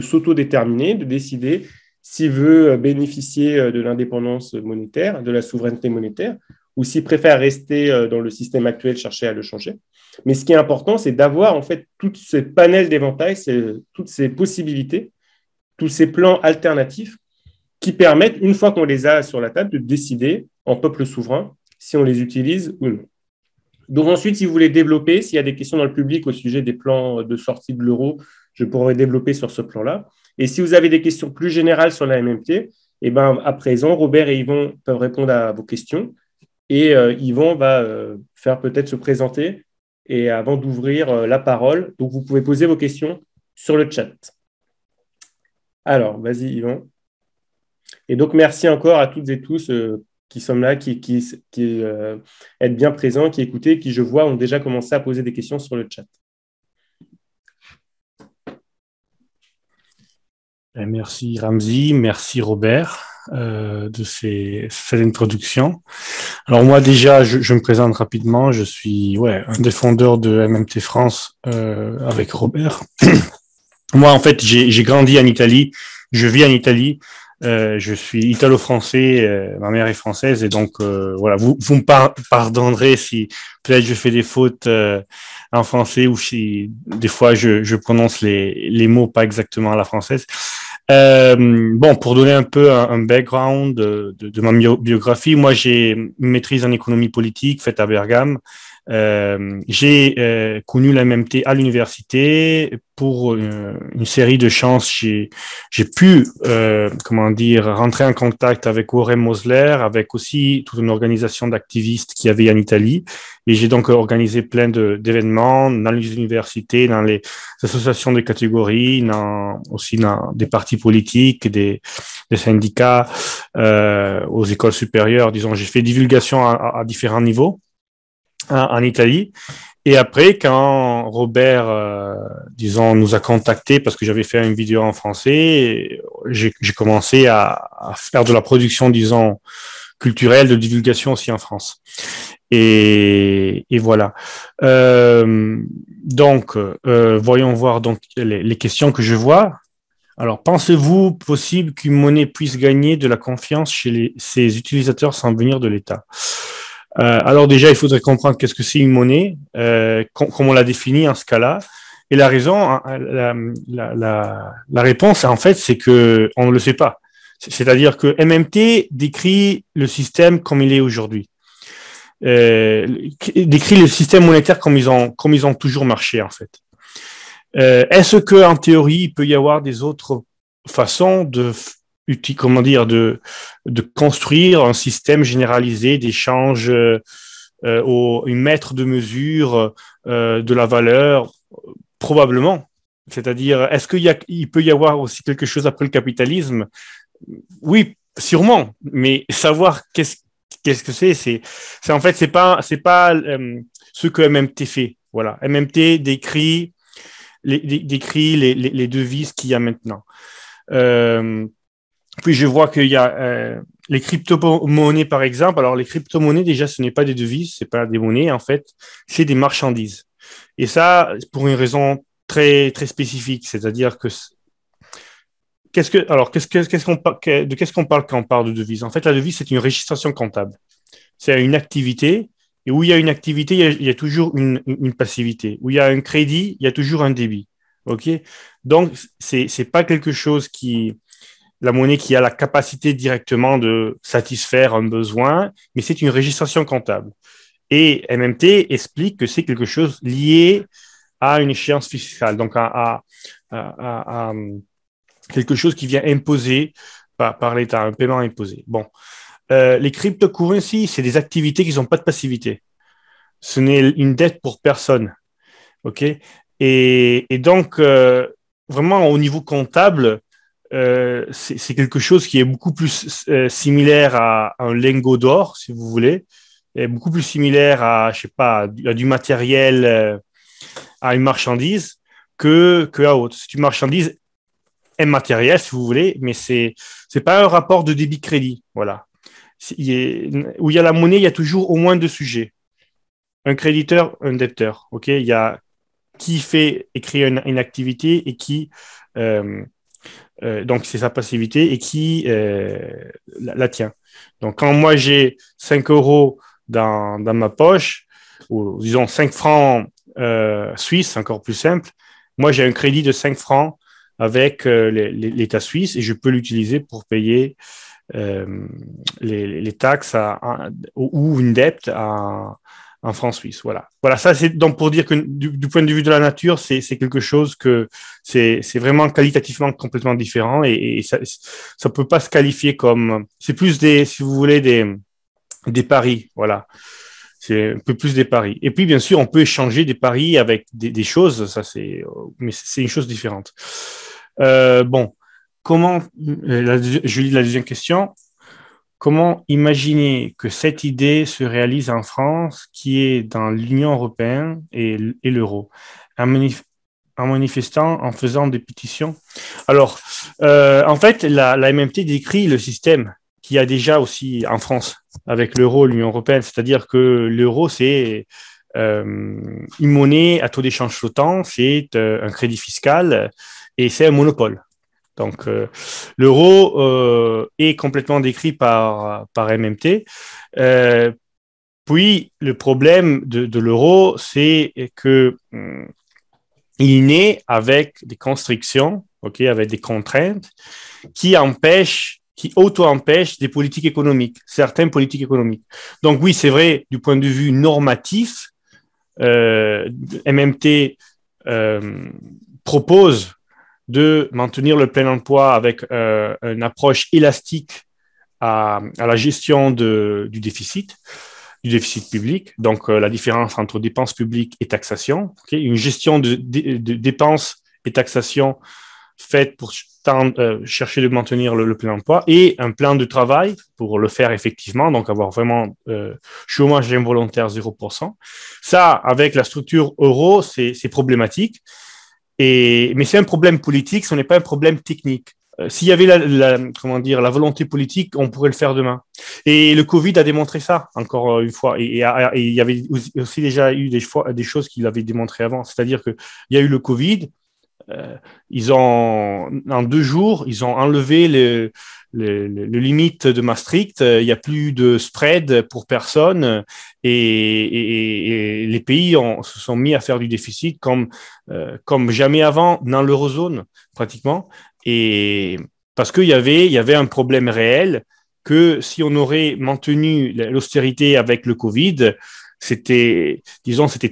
s'autodéterminer, de décider s'il veut bénéficier de l'indépendance monétaire, de la souveraineté monétaire, ou s'il préfère rester dans le système actuel, chercher à le changer. Mais ce qui est important, c'est d'avoir en fait tous ces panels d'éventail, toutes ces possibilités, tous ces plans alternatifs qui permettent, une fois qu'on les a sur la table, de décider en peuple souverain si on les utilise ou non. Donc ensuite, si vous voulez développer, s'il y a des questions dans le public au sujet des plans de sortie de l'euro, je pourrais développer sur ce plan-là. Et si vous avez des questions plus générales sur la MMT, eh ben, à présent, Robert et Yvon peuvent répondre à vos questions. Et Yvon va faire peut-être se présenter et avant d'ouvrir la parole. Donc, vous pouvez poser vos questions sur le chat. Alors, vas-y, Yvon. Et donc, merci encore à toutes et tous qui sont là, qui êtes bien présents, qui écoutez, qui, je vois, ont déjà commencé à poser des questions sur le chat. Merci Ramzi, merci Robert de cette introduction. Alors moi déjà, je me présente rapidement, je suis un des fondeurs de MMT France avec Robert. Moi en fait, j'ai grandi en Italie, je vis en Italie, je suis italo-français, ma mère est française et donc voilà, vous me pardonnerez si peut-être je fais des fautes en français ou si des fois je prononce les mots pas exactement à la française. Bon, pour donner un peu un background de ma biographie, moi j'ai une maîtrise en économie politique faite à Bergame. J'ai connu la MMT à l'université pour une série de chances. J'ai pu rentrer en contact avec Warren Mosler, avec aussi toute une organisation d'activistes qu'il y avait en Italie, et j'ai donc organisé plein d'événements dans les universités, dans les associations de catégories, aussi dans des partis politiques, des syndicats, aux écoles supérieures. Disons, j'ai fait divulgation à différents niveaux en Italie. Et après, quand Robert, nous a contactés parce que j'avais fait une vidéo en français, j'ai commencé à faire de la production, culturelle, de divulgation aussi en France. Et voilà. Voyons voir donc les questions que je vois. Alors, pensez-vous possible qu'une monnaie puisse gagner de la confiance chez ses utilisateurs sans venir de l'État? Alors déjà, il faudrait comprendre qu'est-ce que c'est une monnaie, comment on la définit en ce cas-là. Et la raison, la réponse, en fait, c'est que on ne le sait pas. C'est-à-dire que MMT décrit le système comme il est aujourd'hui, décrit le système monétaire comme ils ont toujours marché, en fait. Est-ce que, en théorie, il peut y avoir des autres façons de construire un système généralisé d'échange une mètre de mesure de la valeur? Probablement. C'est-à-dire, est-ce qu'il peut y avoir aussi quelque chose après le capitalisme? Oui, sûrement. Mais savoir qu'est-ce que c'est en fait, c'est pas ce que MMT fait. Voilà. MMT décrit les devises qu'il y a maintenant. Puis je vois qu'il y a les crypto-monnaies, par exemple. Alors, les crypto-monnaies, déjà, ce n'est pas des devises, ce n'est pas des monnaies, en fait, c'est des marchandises. Et ça, pour une raison très, très spécifique, c'est-à-dire que de qu'est-ce qu'on parle quand on parle de devise? En fait, la devise, c'est une registration comptable. C'est une activité, et où il y a une activité, il y a toujours une passivité. Où il y a un crédit, il y a toujours un débit. OK? Donc, c'est pas quelque chose la monnaie qui a la capacité directement de satisfaire un besoin, mais c'est une registration comptable. Et MMT explique que c'est quelque chose lié à une échéance fiscale, donc à quelque chose qui vient imposer par l'État, un paiement imposé. Bon, les cryptocurrencies, c'est des activités qui n'ont pas de passivité. Ce n'est une dette pour personne. OK? Et donc, vraiment, au niveau comptable, c'est quelque chose qui est beaucoup plus similaire à un lingot d'or, si vous voulez, est beaucoup plus similaire à, je sais pas, à du matériel, à une marchandise que à autre. C'est une marchandise immatérielle, si vous voulez, mais c'est pas un rapport de débit-crédit. Voilà. Où il y a la monnaie, il y a toujours au moins deux sujets. Un créditeur, un débiteur. OK? Il y a qui fait écrire une activité et qui donc c'est sa passivité et qui la tient. Donc quand moi j'ai 5 euros dans ma poche, ou disons 5 francs suisses, encore plus simple, moi j'ai un crédit de 5 francs avec l'État suisse et je peux l'utiliser pour payer les taxes ou une dette en francs suisses. Voilà. Voilà, ça c'est donc pour dire que du point de vue de la nature, c'est quelque chose que c'est vraiment qualitativement complètement différent et ça peut pas se qualifier comme c'est plus si vous voulez des paris. Voilà. C'est un peu plus des paris. Et puis, bien sûr, on peut échanger des paris avec des choses, mais c'est une chose différente. Bon, je lis la deuxième question. Comment imaginer que cette idée se réalise en France, qui est dans l'Union européenne et l'euro, en manifestant, en faisant des pétitions? Alors, en fait, la MMT décrit le système qu'il y a déjà aussi en France avec l'euro, l'Union européenne, c'est-à-dire que l'euro, c'est une monnaie à taux d'échange flottant, c'est un crédit fiscal et c'est un monopole. Donc, l'euro est complètement décrit par MMT. Puis, le problème de l'euro, c'est que il est né avec des constrictions, avec des contraintes qui auto-empêchent des politiques économiques, certaines politiques économiques. Donc, oui, c'est vrai, du point de vue normatif, MMT propose de maintenir le plein emploi avec une approche élastique à la gestion du déficit public, donc la différence entre dépenses publiques et taxation, une gestion de dépenses et taxation faite pour chercher de maintenir le plein emploi et un plan de travail pour le faire effectivement, donc avoir vraiment chômage involontaire 0%. Ça, avec la structure euro, c'est problématique. Mais c'est un problème politique, ce n'est pas un problème technique. S'il y avait la volonté politique, on pourrait le faire demain. Et le Covid a démontré ça, encore une fois. Et il y avait aussi déjà eu des choses qu'il avait démontré avant. C'est-à-dire qu'il y a eu le Covid, en 2 jours, ils ont enlevé le limite de Maastricht, il n'y a plus de spread pour personne et les pays se sont mis à faire du déficit comme jamais avant dans l'eurozone pratiquement, et parce qu'il y avait un problème réel que si on aurait maintenu l'austérité avec le Covid, c'était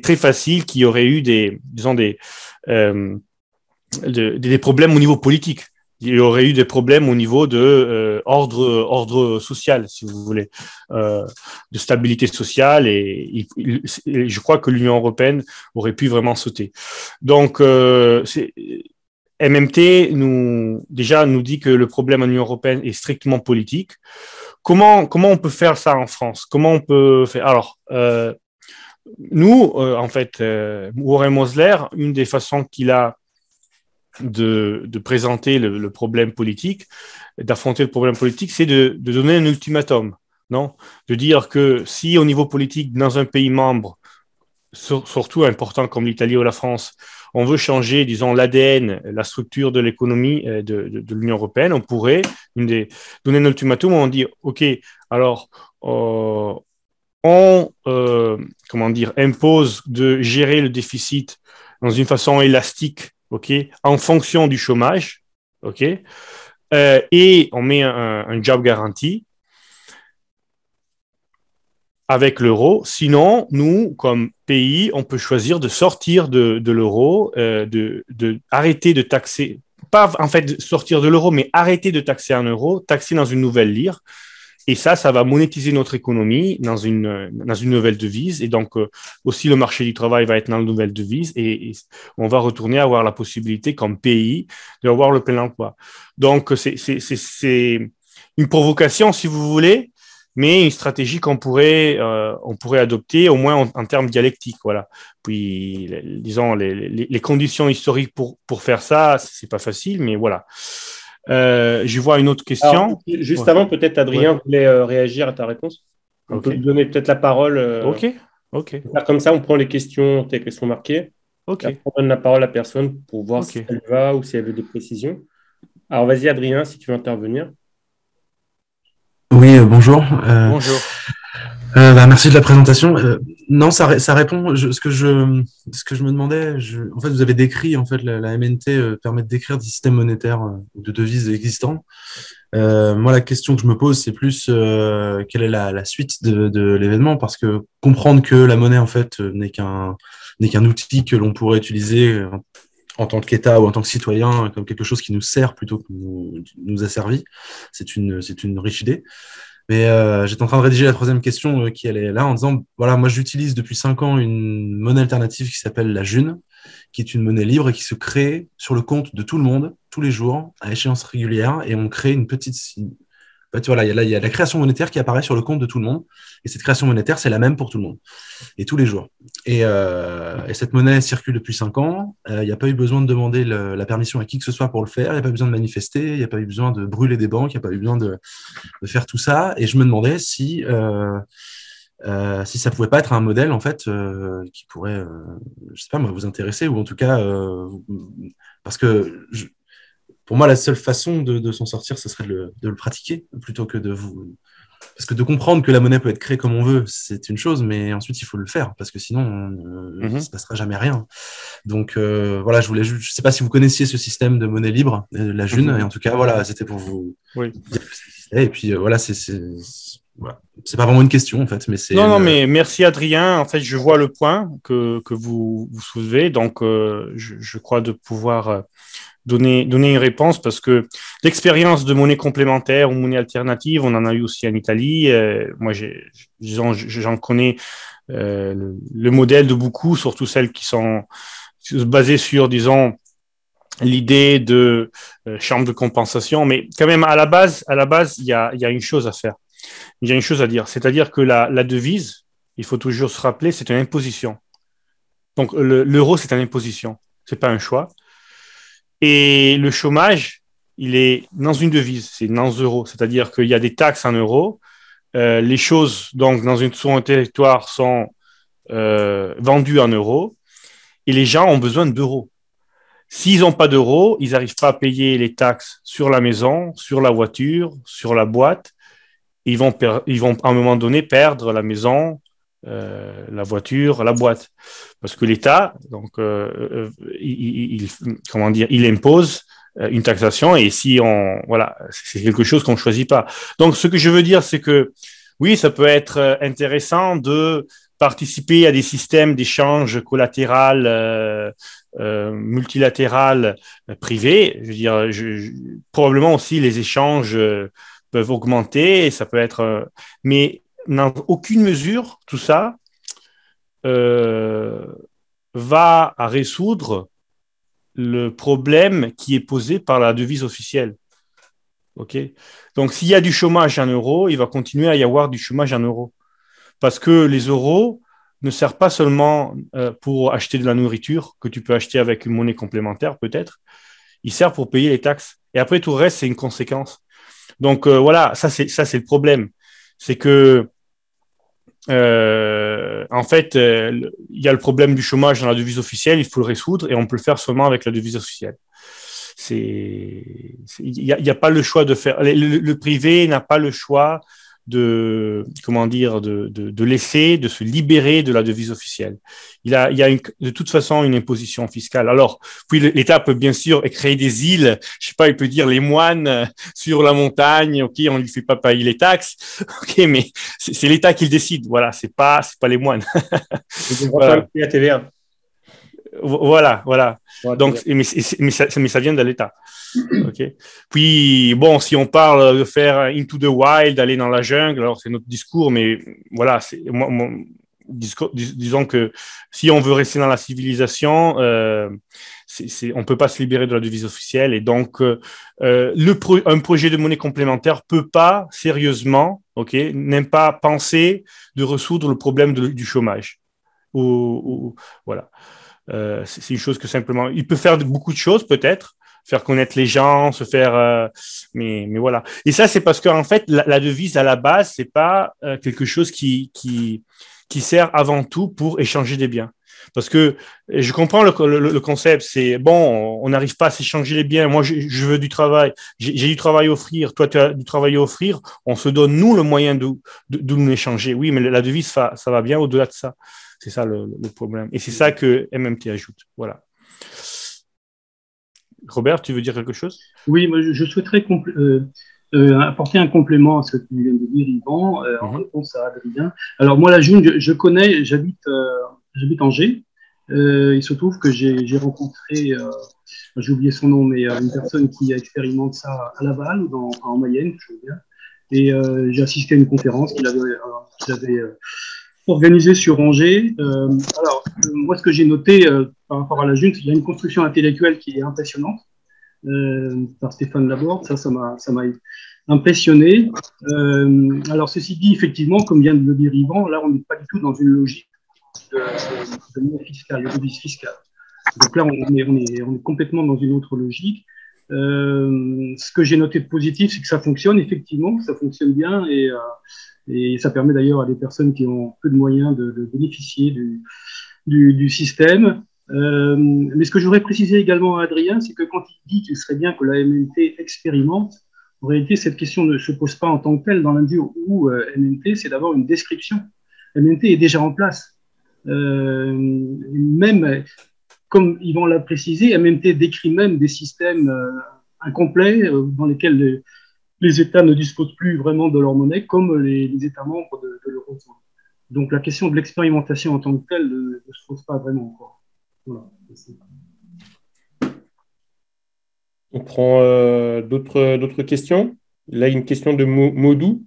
très facile qu'il y aurait eu des problèmes au niveau politique. Il y aurait eu des problèmes au niveau de ordre social, si vous voulez, de stabilité sociale, et je crois que l'Union européenne aurait pu vraiment sauter. Donc, MMT nous dit que le problème en Union européenne est strictement politique. Comment on peut faire ça en France? Comment on peut faire? Alors, nous, en fait, Warren Mosler, une des façons qu'il a de présenter le problème politique, d'affronter le problème politique, c'est de donner un ultimatum, non? De dire que si au niveau politique, dans un pays membre, surtout important comme l'Italie ou la France, on veut changer, disons, l'ADN, la structure de l'économie de l'Union européenne, on pourrait donner un ultimatum où on dit, OK, alors, on impose de gérer le déficit dans une façon élastique, en fonction du chômage, et on met un job guarantee avec l'euro. Sinon, nous, comme pays, on peut choisir de sortir de l'euro, de arrêter de taxer, pas en fait sortir de l'euro, mais arrêter de taxer en euros, taxer dans une nouvelle lire. Et ça va monétiser notre économie dans une nouvelle devise. Et donc, aussi, le marché du travail va être dans la nouvelle devise. Et on va retourner à avoir la possibilité, comme pays, d'avoir le plein emploi. Donc, c'est une provocation, si vous voulez, mais une stratégie on pourrait adopter au moins en termes dialectiques. Voilà. Puis, disons, les conditions historiques pour faire ça, c'est pas facile, mais voilà. Je vois une autre question. Alors, juste avant, peut-être Adrien voulait réagir à ta réponse. On peut lui donner peut-être la parole. Ok. Comme ça, on prend les questions telles qu'elles sont marquées. Ok. Après, on donne la parole à la personne pour voir si elle va ou si elle veut des précisions. Alors, vas-y, Adrien, si tu veux intervenir. Oui, bonjour. Bonjour. Merci de la présentation. Non, ça répond. Ce que je me demandais, en fait, vous avez décrit, en fait, la MNT permet de décrire des systèmes monétaires ou de devises existants. Moi, la question que je me pose, c'est plus quelle est la suite de l'événement, parce que comprendre que la monnaie, en fait, n'est qu'un outil que l'on pourrait utiliser en tant qu'État ou en tant que citoyen, comme quelque chose qui nous sert plutôt que nous asservit, c'est une riche idée. Mais j'étais en train de rédiger la troisième question qui elle est là en disant, voilà, moi j'utilise depuis 5 ans une monnaie alternative qui s'appelle la June, qui est une monnaie libre et qui se crée sur le compte de tout le monde, tous les jours, à échéance régulière, et on crée une petite... En fait, voilà, il y a la création monétaire qui apparaît sur le compte de tout le monde, et cette création monétaire, c'est la même pour tout le monde, et tous les jours. Et cette monnaie circule depuis 5 ans, il n'y a pas eu besoin de demander la permission à qui que ce soit pour le faire, il n'y a pas eu besoin de manifester, il n'y a pas eu besoin de brûler des banques, il n'y a pas eu besoin de faire tout ça, et je me demandais si ça pouvait pas être un modèle en fait qui pourrait, je sais pas moi, vous intéresser ou en tout cas parce que pour moi la seule façon de s'en sortir, ce serait de le pratiquer plutôt que parce que de comprendre que la monnaie peut être créée comme on veut, c'est une chose, mais ensuite il faut le faire parce que sinon il se passera jamais rien. Donc voilà, je sais pas si vous connaissiez ce système de monnaie libre, la June, et en tout cas voilà, c'était pour vous dire que ça existait. Et puis voilà, voilà. C'est pas vraiment une question en fait, mais c'est. Non, mais merci Adrien. En fait, je vois le point que vous soulevez, donc je crois de pouvoir donner une réponse parce que l'expérience de monnaie complémentaire ou monnaie alternative, on en a eu aussi en Italie. Moi, j'en connais le modèle de beaucoup, surtout celles qui sont basées sur, disons, l'idée de chambre de compensation. Mais quand même, à la base, il y a une chose à faire. Il y a une chose à dire, c'est-à-dire que la devise, il faut toujours se rappeler, c'est une imposition. Donc, l'euro, c'est une imposition, c'est pas un choix. Et le chômage, il est dans une devise, c'est dans euros, c'est-à-dire qu'il y a des taxes en euros. Les choses, donc, sur un territoire sont vendues en euros et les gens ont besoin d'euros. S'ils n'ont pas d'euros, ils n'arrivent pas à payer les taxes sur la maison, sur la voiture, sur la boîte. Ils vont à un moment donné perdre la maison, la voiture, la boîte, parce que l'État, donc, il impose une taxation et si voilà, c'est quelque chose qu'on ne choisit pas. Donc, ce que je veux dire, c'est que oui, ça peut être intéressant de participer à des systèmes d'échange collatéral, multilatéral, privé. Je veux dire, probablement aussi les échanges peuvent augmenter, et ça peut être, mais dans aucune mesure, tout ça va à résoudre le problème qui est posé par la devise officielle. Ok. Donc, s'il y a du chômage en euros, il va continuer à y avoir du chômage en euros. Parce que les euros ne servent pas seulement pour acheter de la nourriture, que tu peux acheter avec une monnaie complémentaire peut-être, ils servent pour payer les taxes. Et après, tout le reste, c'est une conséquence. Donc voilà, ça c'est le problème, c'est que en fait il y a le problème du chômage dans la devise officielle, il faut le résoudre et on peut le faire seulement avec la devise officielle. Il y a pas le choix de faire. Le privé n'a pas le choix de laisser, de se libérer de la devise officielle. Il y a de toute façon une imposition fiscale. Alors, puis l'État peut bien sûr créer des îles. Je sais pas, il peut dire les moines sur la montagne. Ok, on ne lui fait pas payer les taxes. Ok, mais c'est l'État qui le décide. Voilà, c'est pas les moines. Voilà. La TVA. Voilà. Donc, mais ça vient de l'État. Okay. Puis, bon, si on parle de faire Into the Wild, d'aller dans la jungle, alors c'est notre discours, mais voilà, disons que si on veut rester dans la civilisation, on ne peut pas se libérer de la devise officielle. Et donc, un projet de monnaie complémentaire ne peut pas sérieusement, n'aime pas penser de résoudre le problème du chômage. Voilà. C'est une chose que simplement... Il peut faire beaucoup de choses, peut-être, faire connaître les gens, se faire... mais voilà. Et ça, c'est parce qu'en fait, la devise, à la base, c'est pas quelque chose qui sert avant tout pour échanger des biens. Parce que je comprends le concept, c'est bon, on n'arrive pas à s'échanger les biens. Moi, je veux du travail. J'ai du travail à offrir. Toi, tu as du travail à offrir. On se donne, nous, le moyen de nous échanger. Oui, mais la devise, ça va bien au-delà de ça. C'est ça le problème. Et c'est ça que MMT ajoute. Voilà. Robert, tu veux dire quelque chose? Oui, moi, je souhaiterais apporter un complément à ce que tu viens de dire, Yvan, en réponse à Adrien. Alors, moi, la June, je connais, j'habite Angers. Il se trouve que j'ai rencontré, j'ai oublié son nom, mais une personne qui expérimente ça à Laval, en Mayenne, je veux dire. Et j'ai assisté à une conférence qu'il avait organisée sur Angers. Alors, moi, ce que j'ai noté par rapport à la June, il y a une construction intellectuelle qui est impressionnante par Stéphane Laborde. Ça m'a impressionné. Alors, ceci dit, effectivement, comme vient de le dire Yvan, là, on n'est pas du tout dans une logique de monnaie fiscale, de devise fiscale. Donc là, on est complètement dans une autre logique. Ce que j'ai noté de positif, c'est que ça fonctionne, effectivement, ça fonctionne bien et ça permet d'ailleurs à des personnes qui ont peu de moyens de bénéficier du système. Mais ce que je voudrais préciser également à Adrien, c'est que quand il dit qu'il serait bien que la MNT expérimente, en réalité, cette question ne se pose pas en tant que telle, dans la mesure où MNT, c'est d'abord une description. MNT est déjà en place. Même, comme Yvan l'a précisé, MNT décrit même des systèmes incomplets dans lesquels les États ne disposent plus vraiment de leur monnaie, comme les États membres de l'eurozone. Donc la question de l'expérimentation en tant que telle ne se pose pas vraiment encore. Voilà. On prend d'autres questions. Là, une question de Modou.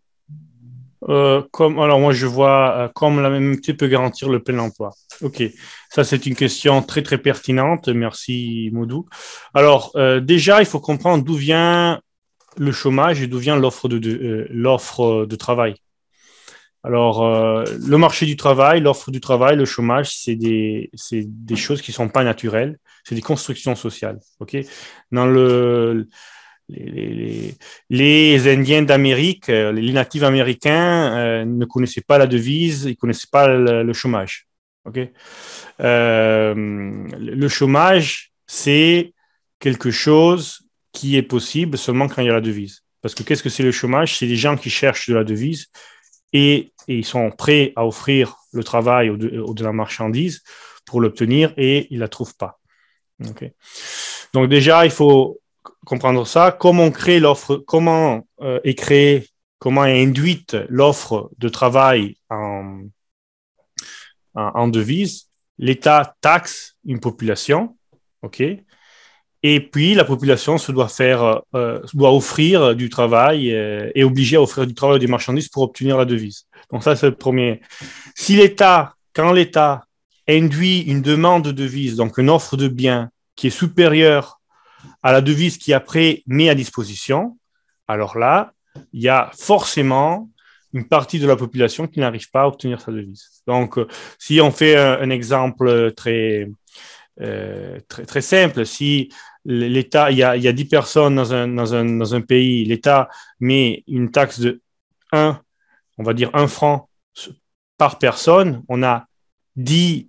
Alors moi je vois comme la MMT peut garantir le plein emploi. Ok, ça c'est une question très très pertinente. Merci Modou. Alors déjà il faut comprendre d'où vient le chômage et d'où vient l'offre de travail. Alors le marché du travail, l'offre du travail, le chômage, c'est des choses qui sont pas naturelles. C'est des constructions sociales. Ok, dans les Indiens d'Amérique, les natifs américains ne connaissaient pas la devise, ils ne connaissaient pas le chômage. Okay? Le chômage, c'est quelque chose qui est possible seulement quand il y a la devise. Parce que qu'est-ce que c'est le chômage? C'est des gens qui cherchent de la devise et ils sont prêts à offrir le travail ou de la marchandise pour l'obtenir et ils ne la trouvent pas. Okay? Donc déjà, il faut comprendre ça, comment on crée l'offre, comment est induite l'offre de travail en devise. L'État taxe une population, ok, et puis la population doit offrir du travail, est obligée à offrir du travail ou des marchandises pour obtenir la devise. Donc ça, c'est le premier. Quand l'État induit une demande de devise, donc une offre de biens qui est supérieure à la devise qui après met à disposition, alors là, il y a forcément une partie de la population qui n'arrive pas à obtenir sa devise. Donc, si on fait un exemple très simple, si l'État, il y a 10 personnes dans un pays, l'État met une taxe de 1 franc par personne, on a 10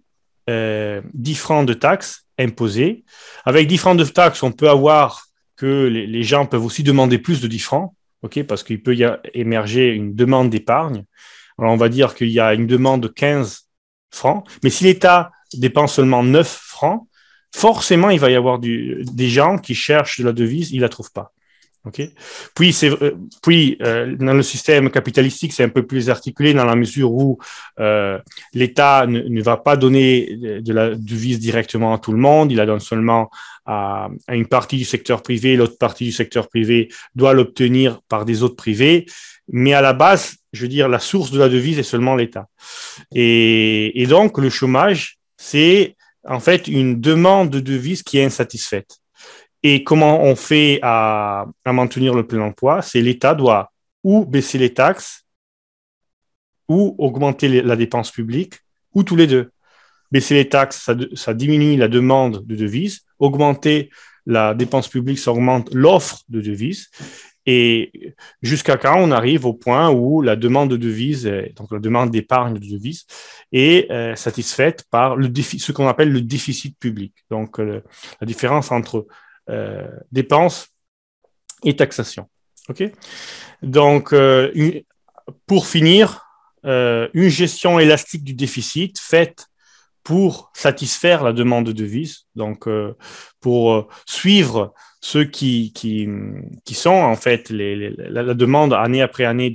francs de taxes imposés. Avec 10 francs de taxes, on peut avoir que les gens peuvent aussi demander plus de 10 francs, okay, parce qu'il peut y émerger une demande d'épargne. Alors, on va dire qu'il y a une demande de 15 francs, mais si l'État dépense seulement 9 francs, forcément, il va y avoir des gens qui cherchent de la devise, ils ne la trouvent pas. Okay. Puis, dans le système capitalistique, c'est un peu plus articulé dans la mesure où l'État ne va pas donner de la devise directement à tout le monde, il la donne seulement à une partie du secteur privé, l'autre partie du secteur privé doit l'obtenir par des autres privés, mais à la base, je veux dire, la source de la devise est seulement l'État. Et donc, le chômage, c'est en fait une demande de devise qui est insatisfaite. Et comment on fait à maintenir le plein emploi? C'est l'État doit ou baisser les taxes, ou augmenter la dépense publique, ou tous les deux. Baisser les taxes, ça diminue la demande de devises. Augmenter la dépense publique, ça augmente l'offre de devises. Et jusqu'à quand on arrive au point où la demande de devises, donc la demande d'épargne de devises, est satisfaite par ce qu'on appelle le déficit public. Donc la différence entre dépenses et taxation. Okay? Donc, pour finir, une gestion élastique du déficit faite pour satisfaire la demande de devises, donc pour suivre ceux qui sont en fait la demande année après année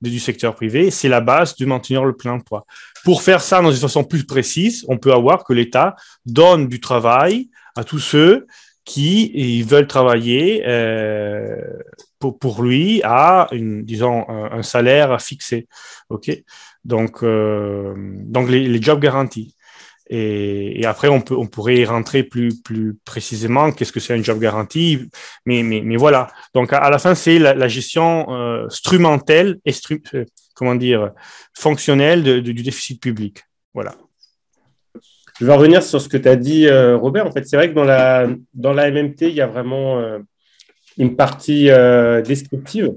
du secteur privé, c'est la base de maintenir le plein emploi. Pour faire ça dans une façon plus précise, on peut avoir que l'État donne du travail à tous ceux qui veulent travailler pour lui à disons un salaire fixé, ok. Donc les jobs garantis. Et après on pourrait rentrer plus précisément qu'est-ce que c'est un job garanti, mais voilà. Donc à la fin c'est la gestion strumentelle et fonctionnelle du déficit public. Voilà. Je vais revenir sur ce que tu as dit, Robert. En fait, c'est vrai que dans la MMT, il y a vraiment une partie descriptive.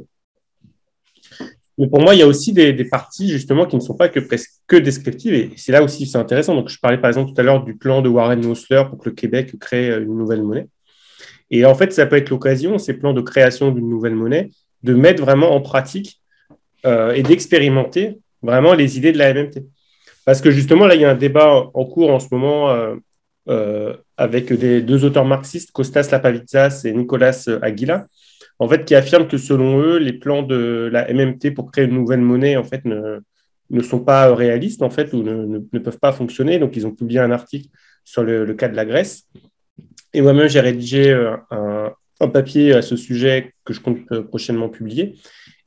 Mais pour moi, il y a aussi des parties, justement, qui ne sont pas presque que descriptives. Et c'est là aussi c'est intéressant. Donc, je parlais, par exemple, tout à l'heure du plan de Warren Mosler pour que le Québec crée une nouvelle monnaie. Et en fait, ça peut être l'occasion, ces plans de création d'une nouvelle monnaie, de mettre vraiment en pratique et d'expérimenter vraiment les idées de la MMT. Parce que justement, là, il y a un débat en cours en ce moment avec deux auteurs marxistes, Kostas Lapavitsas et Nicolas Aguila, en fait, qui affirment que selon eux, les plans de la MMT pour créer une nouvelle monnaie, en fait, ne sont pas réalistes, en fait, ou ne peuvent pas fonctionner. Donc, ils ont publié un article sur le cas de la Grèce. Et moi-même, j'ai rédigé un papier à ce sujet que je compte prochainement publier.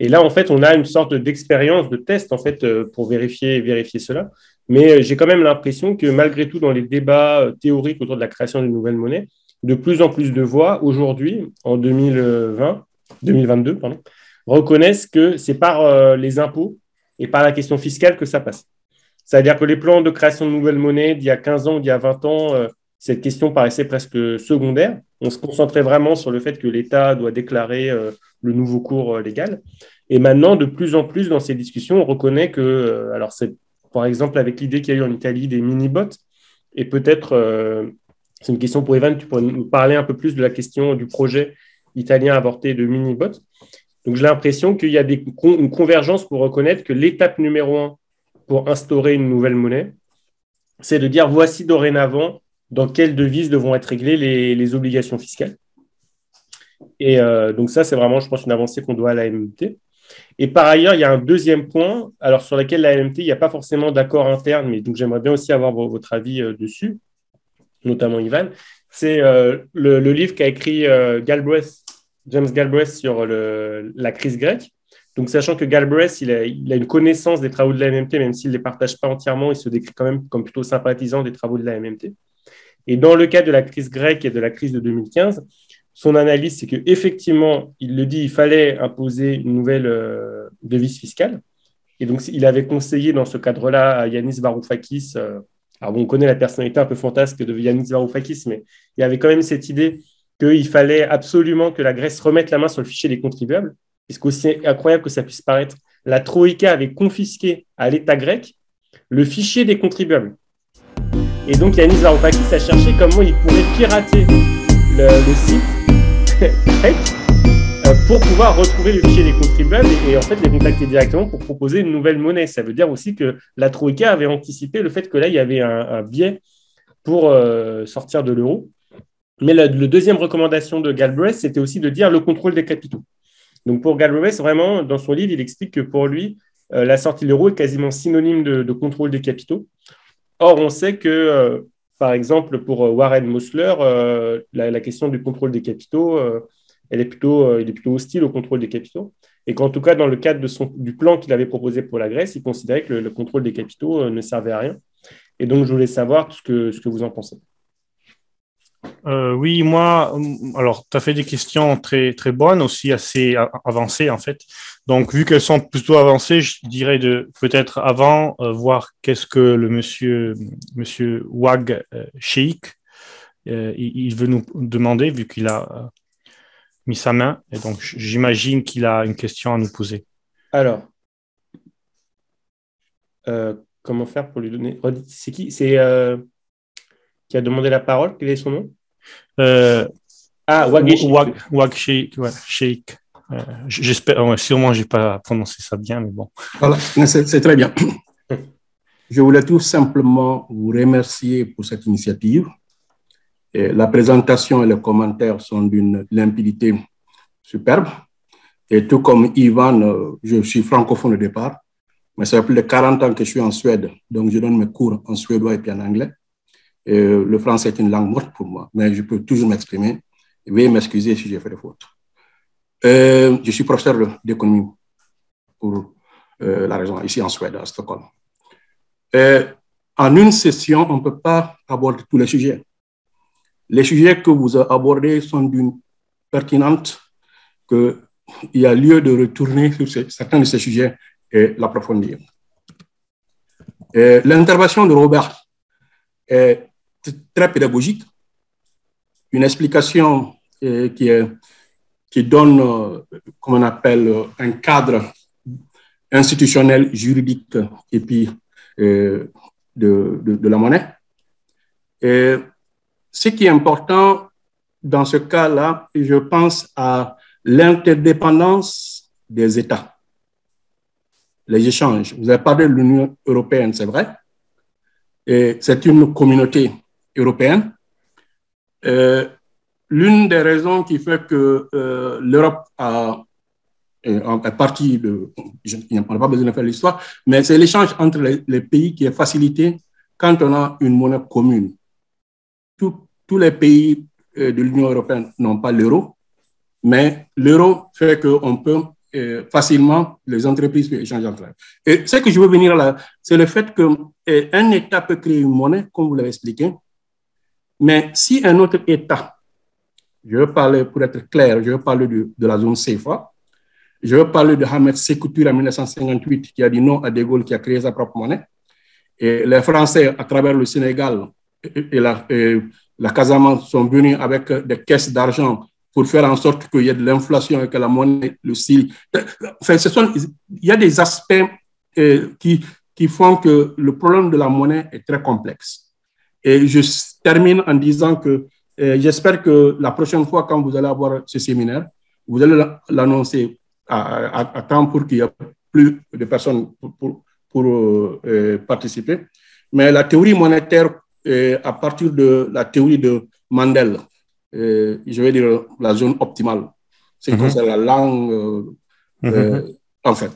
Et là, en fait, on a une sorte d'expérience, de test, en fait, pour vérifier cela. Mais j'ai quand même l'impression que malgré tout, dans les débats théoriques autour de la création d'une nouvelle monnaie, de plus en plus de voix, aujourd'hui, en 2022, reconnaissent que c'est par les impôts et par la question fiscale que ça passe. C'est-à-dire que les plans de création de nouvelles monnaies d'il y a 15 ans, d'il y a 20 ans, cette question paraissait presque secondaire. On se concentrait vraiment sur le fait que l'État doit déclarer le nouveau cours légal. Et maintenant, de plus en plus, dans ces discussions, on reconnaît que, alors c'est par exemple avec l'idée qu'il y a eu en Italie des mini-bots, et peut-être, c'est une question pour Evan, tu pourrais nous parler un peu plus de la question du projet italien avorté de mini-bots. Donc j'ai l'impression qu'il y a une convergence pour reconnaître que l'étape numéro 1 pour instaurer une nouvelle monnaie, c'est de dire voici dorénavant dans quelles devises devront être réglées les obligations fiscales. Et donc ça, c'est vraiment, je pense, une avancée qu'on doit à la MMT. Et par ailleurs, il y a un deuxième point, alors sur lequel la MMT, il n'y a pas forcément d'accord interne, mais donc j'aimerais bien aussi avoir votre avis dessus, notamment Ivan. C'est le livre qu'a écrit James Galbraith sur la crise grecque. Donc, sachant que Galbraith, il a une connaissance des travaux de la MMT, même s'il ne les partage pas entièrement, il se décrit quand même comme plutôt sympathisant des travaux de la MMT. Et dans le cas de la crise grecque et de la crise de 2015, son analyse, c'est qu'effectivement, il le dit, il fallait imposer une nouvelle devise fiscale. Et donc, il avait conseillé dans ce cadre-là à Yanis Varoufakis, alors on connaît la personnalité un peu fantasque de Yanis Varoufakis, mais il y avait quand même cette idée qu'il fallait absolument que la Grèce remette la main sur le fichier des contribuables, puisqu'aussi incroyable que ça puisse paraître, la Troïka avait confisqué à l'État grec le fichier des contribuables. Et donc, Yanis Varoufakis a cherché comment il pourrait pirater le site grec pour pouvoir retrouver le fichier des contribuables et en fait les contacter directement pour proposer une nouvelle monnaie. Ça veut dire aussi que la Troïka avait anticipé le fait que là, il y avait un biais pour sortir de l'euro. Mais le deuxième recommandation de Galbraith, c'était aussi de dire le contrôle des capitaux. Donc pour Galbraith, vraiment, dans son livre, il explique que pour lui, la sortie de l'euro est quasiment synonyme de contrôle des capitaux. Or, on sait que, par exemple, pour Warren Mosler, la question du contrôle des capitaux, il est plutôt hostile au contrôle des capitaux. Et qu'en tout cas, dans le cadre du plan qu'il avait proposé pour la Grèce, il considérait que le contrôle des capitaux ne servait à rien. Et donc, je voulais savoir ce que vous en pensez. Oui, moi, alors, tu as fait des questions très, très bonnes, aussi assez avancées, en fait. Donc, vu qu'elles sont plutôt avancées, je dirais de peut-être avant voir qu'est-ce que le monsieur Wag Sheikh, il veut nous demander, vu qu'il a mis sa main. Et donc, j'imagine qu'il a une question à nous poser. Alors, comment faire pour lui donner... C'est qui? C'est qui a demandé la parole? Quel est son nom? Wag Sheikh. Ouais, Sheikh. J'espère, sûrement, je n'ai pas prononcé ça bien, mais bon. Voilà, c'est très bien. Je voulais tout simplement vous remercier pour cette initiative. Et la présentation et les commentaires sont d'une limpidité superbe. Et tout comme Ivan, je suis francophone au départ, mais ça fait plus de 40 ans que je suis en Suède, donc je donne mes cours en suédois et puis en anglais. Et le français est une langue morte pour moi, mais je peux toujours m'exprimer. Veuillez m'excuser si j'ai fait des fautes. Je suis professeur d'économie pour la région, ici en Suède, à Stockholm. En une session, on ne peut pas aborder tous les sujets. Les sujets que vous abordez sont d'une pertinente qu'il y a lieu de retourner sur certains de ces sujets et l'approfondir. L'intervention de Robert est très pédagogique, une explication qui donne, comme on appelle, un cadre institutionnel, juridique et puis de la monnaie. Et ce qui est important dans ce cas-là, je pense à l'interdépendance des États, les échanges. Vous avez parlé de l'Union européenne, c'est vrai, et c'est une communauté européenne. L'une des raisons qui fait que l'Europe est partie de... On n'a pas besoin de faire l'histoire, mais c'est l'échange entre les pays qui est facilité quand on a une monnaie commune. Tous les pays de l'Union européenne n'ont pas l'euro, mais l'euro fait qu'on peut facilement, les entreprises peuvent échanger entre elles. Et ce que je veux venir là, c'est le fait qu'un État peut créer une monnaie, comme vous l'avez expliqué, mais si un autre État, je veux parler, pour être clair, je veux parler de la zone CFA, je veux parler de Ahmed Sékou Touré en 1958 qui a dit non à De Gaulle qui a créé sa propre monnaie, et les Français, à travers le Sénégal et la Casamance, sont venus avec des caisses d'argent pour faire en sorte qu'il y ait de l'inflation et que la monnaie, le style... Enfin, il y a des aspects qui font que le problème de la monnaie est très complexe. Et je termine en disant que j'espère que la prochaine fois, quand vous allez avoir ce séminaire, vous allez l'annoncer à temps pour qu'il y ait plus de personnes pour participer. Mais la théorie monétaire, à partir de la théorie de Mandel, je vais dire la zone optimale, c'est comme ça la langue. En fait,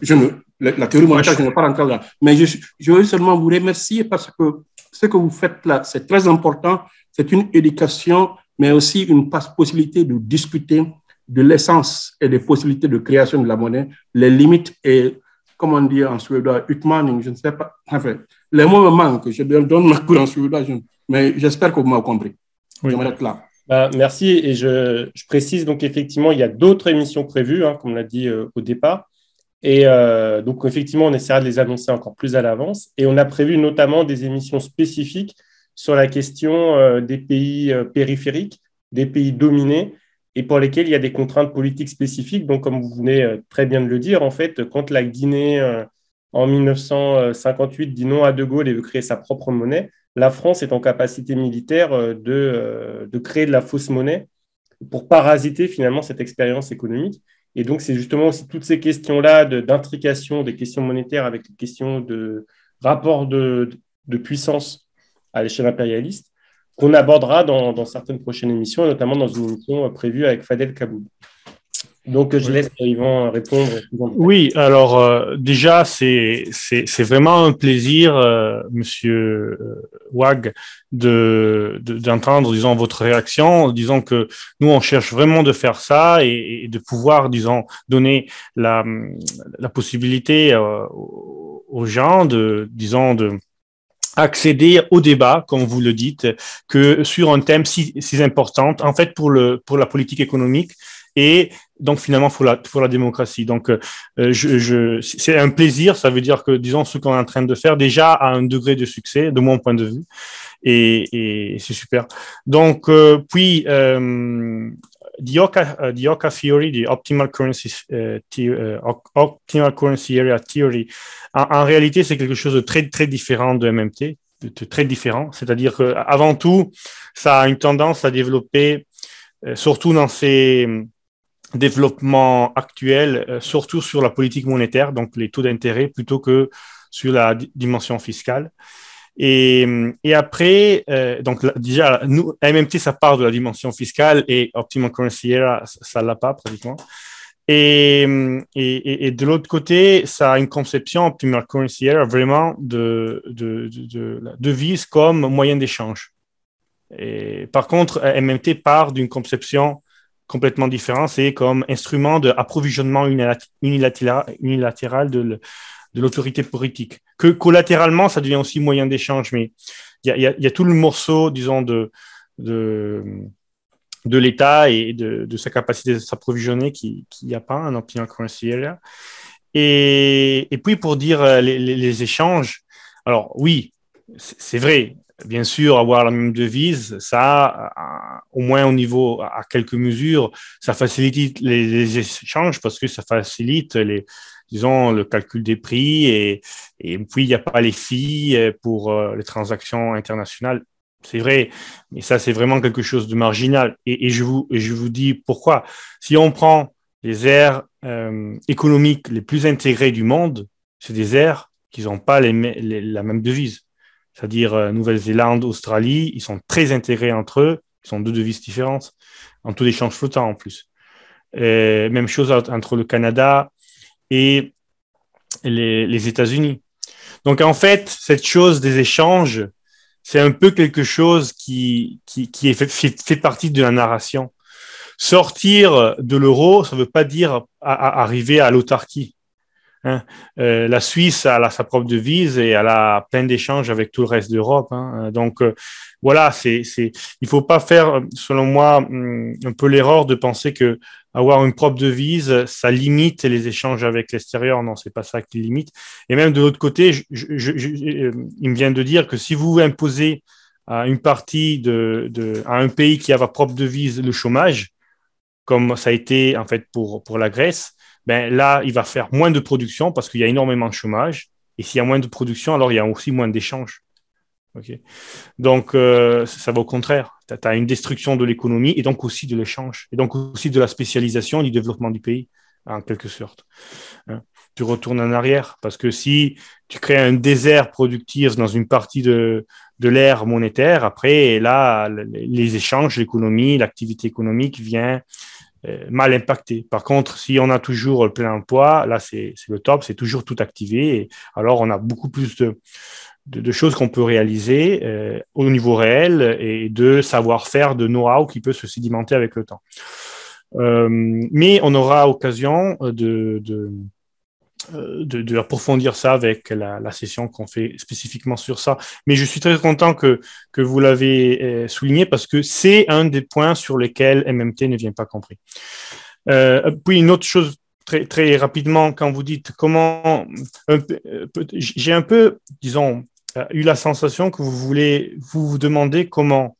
la théorie monétaire, je ne vais pas rentrer là. Mais je veux seulement vous remercier parce que ce que vous faites là, c'est très important. C'est une éducation, mais aussi une possibilité de discuter de l'essence et des possibilités de création de la monnaie, les limites et, comment on dit en suédois, utmaning, je ne sais pas. Enfin, les mots me manquent. Je donne ma cours en suédois, mais j'espère que vous m'avez compris. Oui. Je m'arrête là. Merci. Et je précise donc effectivement, il y a d'autres émissions prévues, comme on l'a dit au départ. Et donc, effectivement, on essaiera de les annoncer encore plus à l'avance. Et on a prévu notamment des émissions spécifiques sur la question des pays périphériques, des pays dominés, et pour lesquels il y a des contraintes politiques spécifiques. Donc, comme vous venez très bien de le dire, en fait, quand la Guinée, en 1958, dit non à De Gaulle et veut créer sa propre monnaie, la France est en capacité militaire de créer de la fausse monnaie pour parasiter finalement cette expérience économique. Et donc, c'est justement aussi toutes ces questions-là d'intrication des questions monétaires avec les questions de rapport de puissance à l'échelle impérialiste qu'on abordera dans certaines prochaines émissions, notamment dans une émission prévue avec Fadel Kaboul. Donc, je laisse Yvan répondre. Oui, alors déjà, c'est vraiment un plaisir, Monsieur Wag, d'entendre, disons, votre réaction. Disons que nous, on cherche vraiment de faire ça et de pouvoir, disons, donner la possibilité aux gens disons, accéder au débat, comme vous le dites, que sur un thème si important, en fait, pour la politique économique et donc finalement pour la démocratie. Donc c'est un plaisir, ça veut dire que disons ce qu'on est en train de faire déjà a un degré de succès de mon point de vue et c'est super. Donc the Oka theory, the optimal currency optimal currency area theory, en réalité c'est quelque chose de très très différent de MMT, de très différent. C'est-à-dire que avant tout, ça a une tendance à développer, surtout dans ces développement actuel, surtout sur la politique monétaire, donc les taux d'intérêt, plutôt que sur la dimension fiscale. Et après, donc déjà, nous, MMT, ça part de la dimension fiscale et Optimal Currency Area, ça ne l'a pas pratiquement. Et de l'autre côté, ça a une conception Optimal Currency Area vraiment de la devise comme moyen d'échange. Et par contre, MMT part d'une conception complètement différent, c'est comme instrument d'approvisionnement unilatéral de l'autorité politique. Que collatéralement, ça devient aussi moyen d'échange, mais il y a tout le morceau, disons, de l'État et de sa capacité de s'approvisionner qu'il n'y a pas un optimal currency area. Et puis, pour dire les échanges, alors oui, c'est vrai. Bien sûr, avoir la même devise, ça, au moins au niveau, à quelques mesures, ça facilite les échanges parce que ça facilite disons, le calcul des prix et puis il n'y a pas les fees pour les transactions internationales. C'est vrai, mais ça, c'est vraiment quelque chose de marginal. Et je vous dis pourquoi. Si on prend les aires économiques les plus intégrées du monde, c'est des aires qui n'ont pas la même devise. C'est-à-dire Nouvelle-Zélande, Australie, ils sont très intégrés entre eux, ils sont deux devises différentes, en taux d'échange flottant en plus. Même chose entre le Canada et les États-Unis. Donc en fait, cette chose des échanges, c'est un peu quelque chose qui fait partie de la narration. Sortir de l'euro, ça ne veut pas dire arriver à l'autarkie. Hein. La Suisse a sa propre devise et elle a plein d'échanges avec tout le reste d'Europe. Hein. Donc, voilà, il ne faut pas faire, selon moi, un peu l'erreur de penser que avoir une propre devise, ça limite les échanges avec l'extérieur. Non, c'est pas ça qui limite. Et même de l'autre côté, il me vient de dire que si vous imposez à une partie à un pays qui a sa propre devise le chômage, comme ça a été en fait pour la Grèce, ben là, il va faire moins de production parce qu'il y a énormément de chômage. Et s'il y a moins de production, alors il y a aussi moins d'échanges. Okay. Donc, ça va au contraire. Tu as une destruction de l'économie et donc aussi de l'échange. Et donc aussi de la spécialisation et du développement du pays, en quelque sorte. Hein. Tu retournes en arrière parce que si tu crées un désert productif dans une partie de l'ère monétaire, après, là, les échanges, l'économie, l'activité économique vient mal impacté. Par contre, si on a toujours le plein emploi, là, c'est le top, c'est toujours tout activé. Et alors, on a beaucoup plus de choses qu'on peut réaliser au niveau réel et de savoir-faire, de know-how qui peut se sédimenter avec le temps. Mais on aura occasion de approfondir ça avec la session qu'on fait spécifiquement sur ça. Mais je suis très content que vous l'avez souligné parce que c'est un des points sur lesquels MMT ne vient pas compris. Puis une autre chose très, très rapidement, quand vous dites comment... j'ai un peu, disons, eu la sensation que vous demandez comment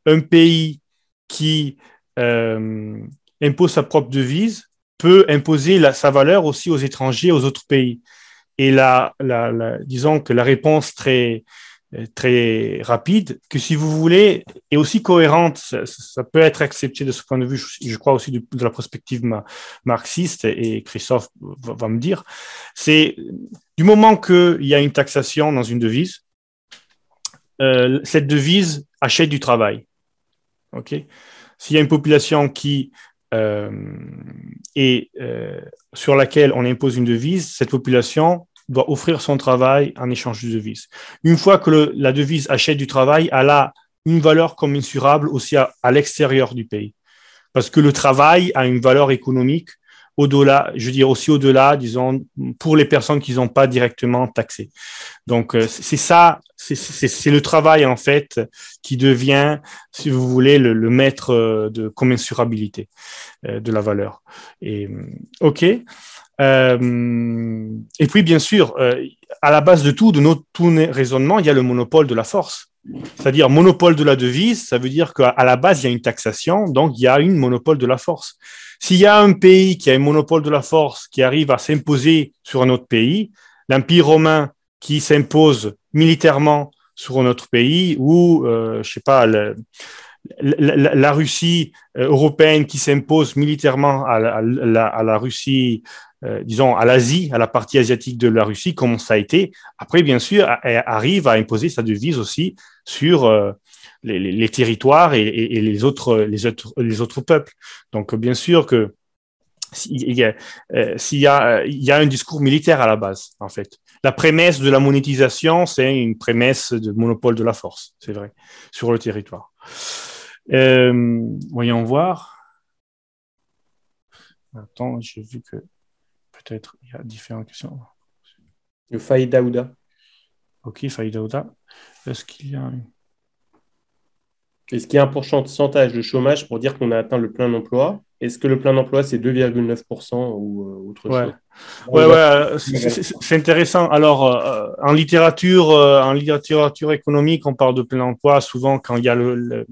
un pays qui impose sa propre devise peut imposer sa valeur aussi aux étrangers, aux autres pays. Et disons que la réponse très, très rapide, que si vous voulez, est aussi cohérente, ça peut être accepté de ce point de vue, je crois aussi de la perspective marxiste, et Christophe va me dire, c'est du moment qu'il y a une taxation dans une devise, cette devise achète du travail. Okay? S'il y a une population qui sur laquelle on impose une devise, cette population doit offrir son travail en échange de devise. Une fois que la devise achète du travail, elle a une valeur commensurable aussi à l'extérieur du pays. Parce que le travail a une valeur économique au-delà, je veux dire aussi au-delà, disons, pour les personnes qui n'ont pas directement taxé. Donc, c'est ça, c'est le travail, en fait, qui devient, si vous voulez, le maître de commensurabilité de la valeur. Et, OK. Et puis, bien sûr, à la base de tout nos raisonnements, il y a le monopole de la force. C'est-à-dire, monopole de la devise, ça veut dire qu'à la base, il y a une taxation, donc il y a une monopole de la force. S'il y a un pays qui a un monopole de la force, qui arrive à s'imposer sur un autre pays, l'Empire romain qui s'impose militairement sur un autre pays, ou, je sais pas, la Russie européenne qui s'impose militairement à la Russie, disons, à l'Asie, à la partie asiatique de la Russie, comme ça a été. Après, bien sûr, elle arrive à imposer sa devise aussi sur les territoires et les autres peuples. Donc, bien sûr que il y a un discours militaire à la base, en fait. La prémisse de la monétisation, c'est une prémisse de monopole de la force, c'est vrai, sur le territoire. Voyons voir. Attends, j'ai vu que peut-être il y a différentes questions. Le Faïda Ouda. Ok, Faïda Ouda. Est-ce qu'il y a un pourcentage de chômage pour dire qu'on a atteint le plein emploi? Est-ce que le plein emploi, c'est 2,9% ou autre chose? C'est intéressant. Alors, en littérature économique, on parle de plein emploi souvent quand il y a le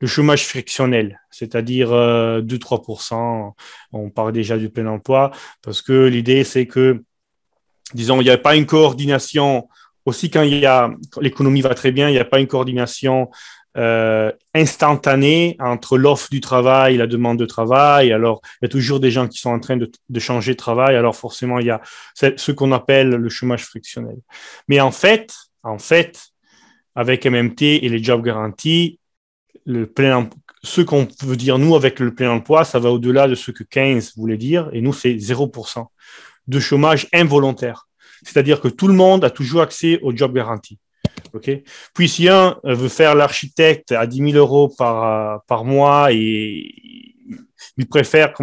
chômage frictionnel, c'est-à-dire 2-3%. On parle déjà du plein emploi parce que l'idée, c'est que, disons, il n'y a pas une coordination. Aussi, quand l'économie va très bien, il n'y a pas une coordination instantanée entre l'offre du travail et la demande de travail. Alors, il y a toujours des gens qui sont en train de changer de travail. Alors, forcément, il y a ce qu'on appelle le chômage frictionnel. Mais en fait, avec MMT et les jobs garantis, ce qu'on veut dire, nous, avec le plein emploi, ça va au-delà de ce que Keynes voulait dire. Et nous, c'est 0% de chômage involontaire. C'est-à-dire que tout le monde a toujours accès au job garanti. Okay. Puis si un veut faire l'architecte à 10 000 euros par mois et il préfère,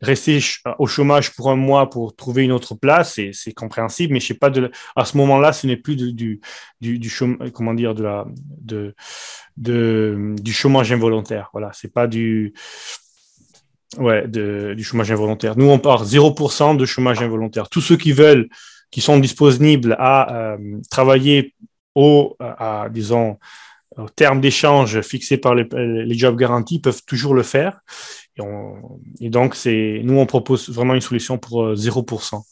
rester au chômage pour un mois pour trouver une autre place, c'est compréhensible, mais je sais pas, à ce moment-là, ce n'est plus du chômage, du chômage involontaire. Voilà, c'est pas du chômage involontaire. Nous, on part 0% de chômage involontaire. Tous ceux qui sont disponibles à travailler disons, au terme d'échange fixé par les jobs garantis peuvent toujours le faire. Et donc, nous, on propose vraiment une solution pour 0%.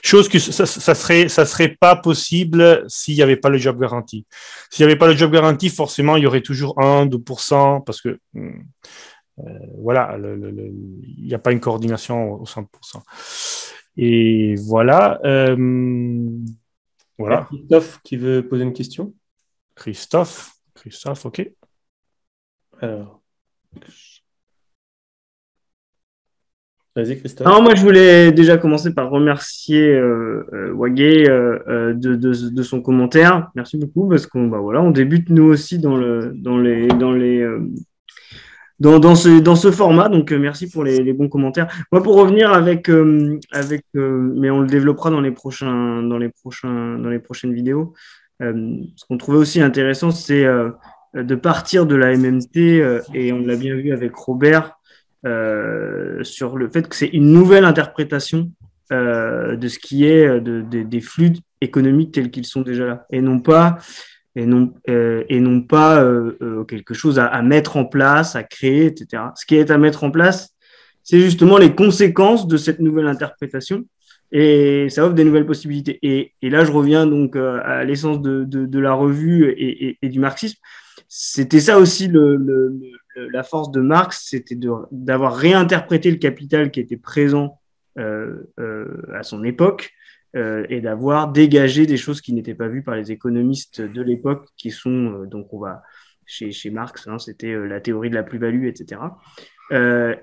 Chose que ça serait pas possible s'il n'y avait pas le job garanti. S'il n'y avait pas le job garanti, forcément, il y aurait toujours 1-2% parce que voilà, il n'y a pas une coordination au 100%. Et voilà. Voilà. Christophe qui veut poser une question. Christophe, ok. Alors. Vas-y, Christophe. Alors, moi, je voulais déjà commencer par remercier Wagé de son commentaire. Merci beaucoup parce on débute nous aussi dans ce format. Donc, merci pour les bons commentaires. Moi, pour revenir mais on le développera dans les prochaines vidéos. Ce qu'on trouvait aussi intéressant, c'est de partir de la MMT, et on l'a bien vu avec Robert, sur le fait que c'est une nouvelle interprétation de ce qui est des flux économiques tels qu'ils sont déjà là, et non pas quelque chose à mettre en place, à créer, etc. Ce qui est à mettre en place, c'est justement les conséquences de cette nouvelle interprétation, et ça offre des nouvelles possibilités. Et là, je reviens donc à l'essence de la revue et du marxisme. C'était ça aussi la force de Marx, c'était d'avoir réinterprété le capital qui était présent à son époque, et d'avoir dégagé des choses qui n'étaient pas vues par les économistes de l'époque, qui sont, donc on va chez Marx, hein, c'était la théorie de la plus-value, etc.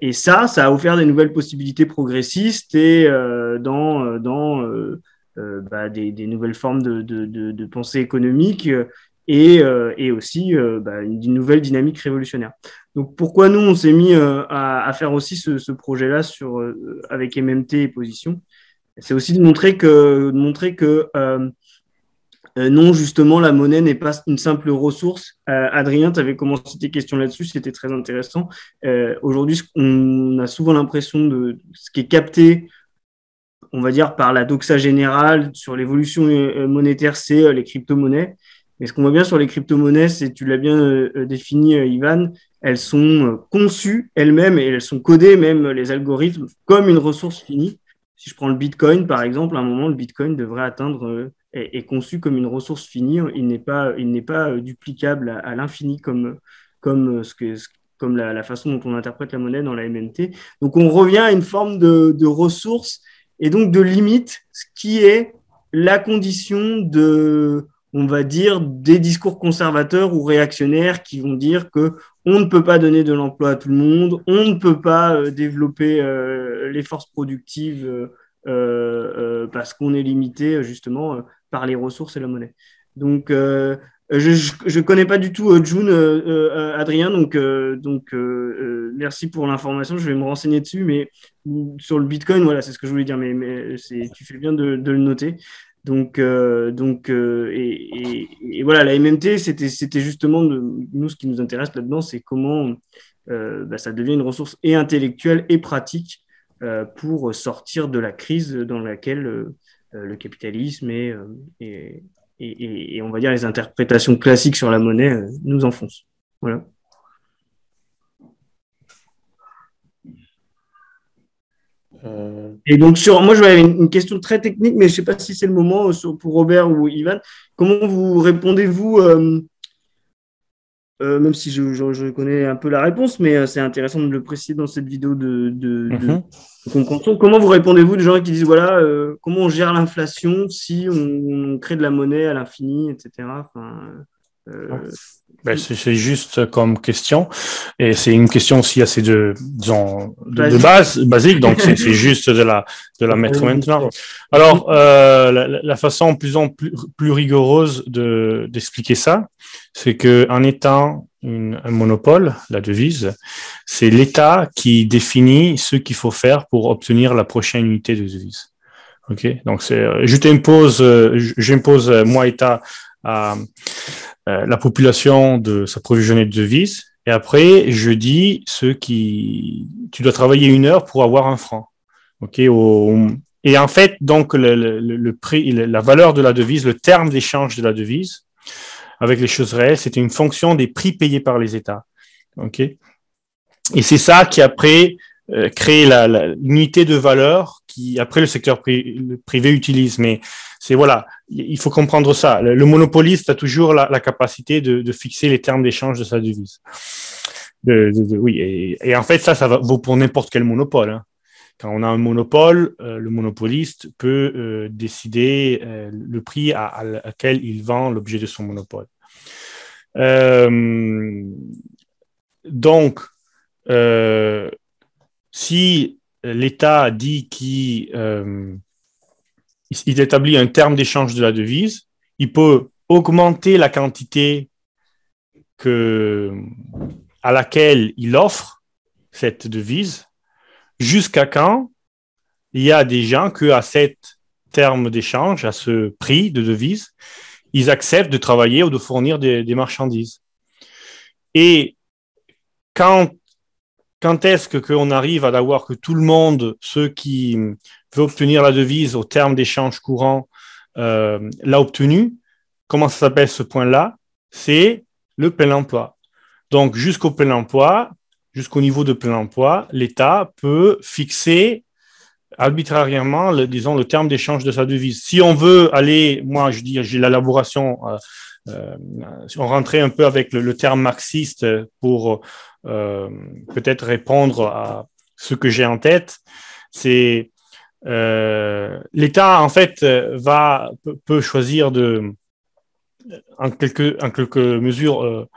Et ça a offert des nouvelles possibilités progressistes et des nouvelles formes de pensée économique et aussi une nouvelle dynamique révolutionnaire. Donc pourquoi nous, on s'est mis à faire aussi ce projet-là avec MMT et Position, c'est aussi de montrer que non, justement, la monnaie n'est pas une simple ressource. Adrien, tu avais commencé tes questions là-dessus, c'était très intéressant. Aujourd'hui, on a souvent l'impression de ce qui est capté, on va dire, par la doxa générale sur l'évolution monétaire, c'est les crypto-monnaies. Mais ce qu'on voit bien sur les crypto-monnaies, c'est, tu l'as bien défini, Ivan, elles sont conçues elles-mêmes et elles sont codées, même les algorithmes, comme une ressource finie. Si je prends le Bitcoin, par exemple, à un moment, le Bitcoin devrait atteindre, est conçu comme une ressource finie. Il n'est pas duplicable à l'infini comme la façon dont on interprète la monnaie dans la MNT. Donc, on revient à une forme de ressource et donc de limite, ce qui est la condition on va dire, des discours conservateurs ou réactionnaires qui vont dire que on ne peut pas donner de l'emploi à tout le monde, on ne peut pas développer les forces productives parce qu'on est limité justement par les ressources et la monnaie. Donc, je connais pas du tout June, Adrien, donc merci pour l'information. Je vais me renseigner dessus, mais sur le Bitcoin, voilà, c'est ce que je voulais dire. Mais tu fais bien de le noter. Donc, voilà, la MMT, c'était justement nous ce qui nous intéresse là-dedans, c'est comment ça devient une ressource et intellectuelle et pratique pour sortir de la crise dans laquelle le capitalisme et on va dire les interprétations classiques sur la monnaie nous enfoncent. Voilà. Et donc, moi, j'avais une question très technique, mais je ne sais pas si c'est le moment pour Robert ou Ivan. Comment vous répondez-vous, même si je connais un peu la réponse, mais c'est intéressant de le préciser dans cette vidéo de compréhension. Comment vous répondez-vous des gens qui disent, voilà, comment on gère l'inflation si on crée de la monnaie à l'infini, etc. C'est juste comme question, et c'est une question aussi assez de base, basique, donc c'est juste de la mettre maintenant. Alors, la façon plus rigoureuse d'expliquer ça, c'est que en étant un monopole, la devise, c'est l'État qui définit ce qu'il faut faire pour obtenir la prochaine unité de devise. Ok, donc j'impose moi État à la population de s'approvisionner de devises, et après je dis tu dois travailler 1 heure pour avoir 1 franc. Ok, et en fait donc le prix, la valeur de la devise, le terme d'échange de la devise avec les choses réelles, c'était une fonction des prix payés par les États. Ok, et c'est ça qui après crée l'unité de valeur qui après le secteur privé utilise, mais voilà, il faut comprendre ça. Le monopoliste a toujours la capacité de fixer les termes d'échange de sa devise. Oui, et en fait, ça vaut pour n'importe quel monopole. Hein. Quand on a un monopole, le monopoliste peut décider le prix à laquelle il vend l'objet de son monopole. Donc, si l'État dit qu'il établit un terme d'échange de la devise, il peut augmenter la quantité à laquelle il offre cette devise, jusqu'à quand il y a des gens qu'à cet terme d'échange, à ce prix de devise, ils acceptent de travailler ou de fournir des marchandises. Et quand est-ce qu'on arrive à avoir que tout le monde, ceux qui veulent obtenir la devise au terme d'échange courant, l'a obtenu? Comment ça s'appelle ce point-là? C'est le plein emploi. Donc, jusqu'au plein emploi, jusqu'au niveau de plein emploi, l'État peut fixer arbitrairement, disons, le terme d'échange de sa devise. Si on veut aller, moi, je dis, j'ai l'élaboration, si on rentrait un peu avec le terme marxiste pour peut-être répondre à ce que j'ai en tête, c'est l'État, en fait, peut choisir en quelques mesures,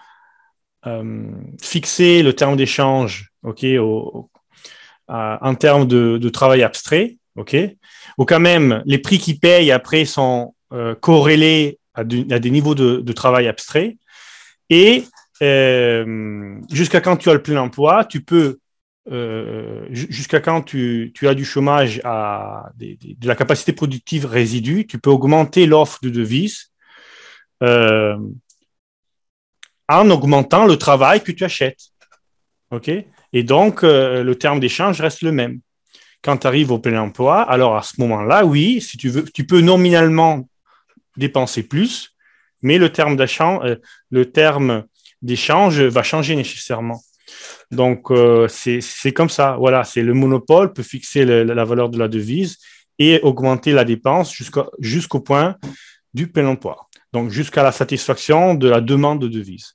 fixer le terme d'échange, ok, en termes de travail abstrait, ok, ou quand même les prix qu'ils payent après sont corrélés à des niveaux de travail abstrait, et jusqu'à quand tu as le plein emploi, tu peux jusqu'à quand tu as du chômage de la capacité productive résidue, tu peux augmenter l'offre de devises en augmentant le travail que tu achètes. OK? Et donc, le terme d'échange reste le même. Quand tu arrives au plein emploi, alors à ce moment-là, oui, si tu veux, tu peux nominalement dépenser plus, mais le terme d'échange va changer nécessairement. Donc, c'est comme ça. Voilà, c'est le monopole peut fixer la valeur de la devise et augmenter la dépense jusqu'au point du plein emploi. Donc, jusqu'à la satisfaction de la demande de devise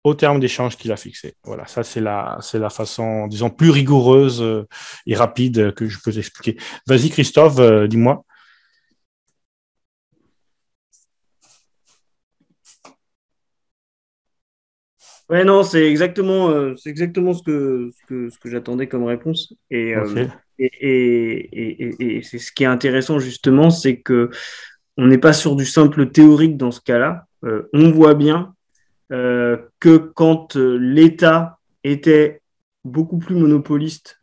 au terme d'échange qu'il a fixé. Voilà, ça, c'est la façon, disons, plus rigoureuse et rapide que je peux t'expliquer. Vas-y, Christophe, dis-moi. Ouais, non, c'est exactement ce que j'attendais comme réponse. OK. Et c'est ce qui est intéressant justement, c'est que on n'est pas sur du simple théorique dans ce cas-là. On voit bien que quand l'État était beaucoup plus monopoliste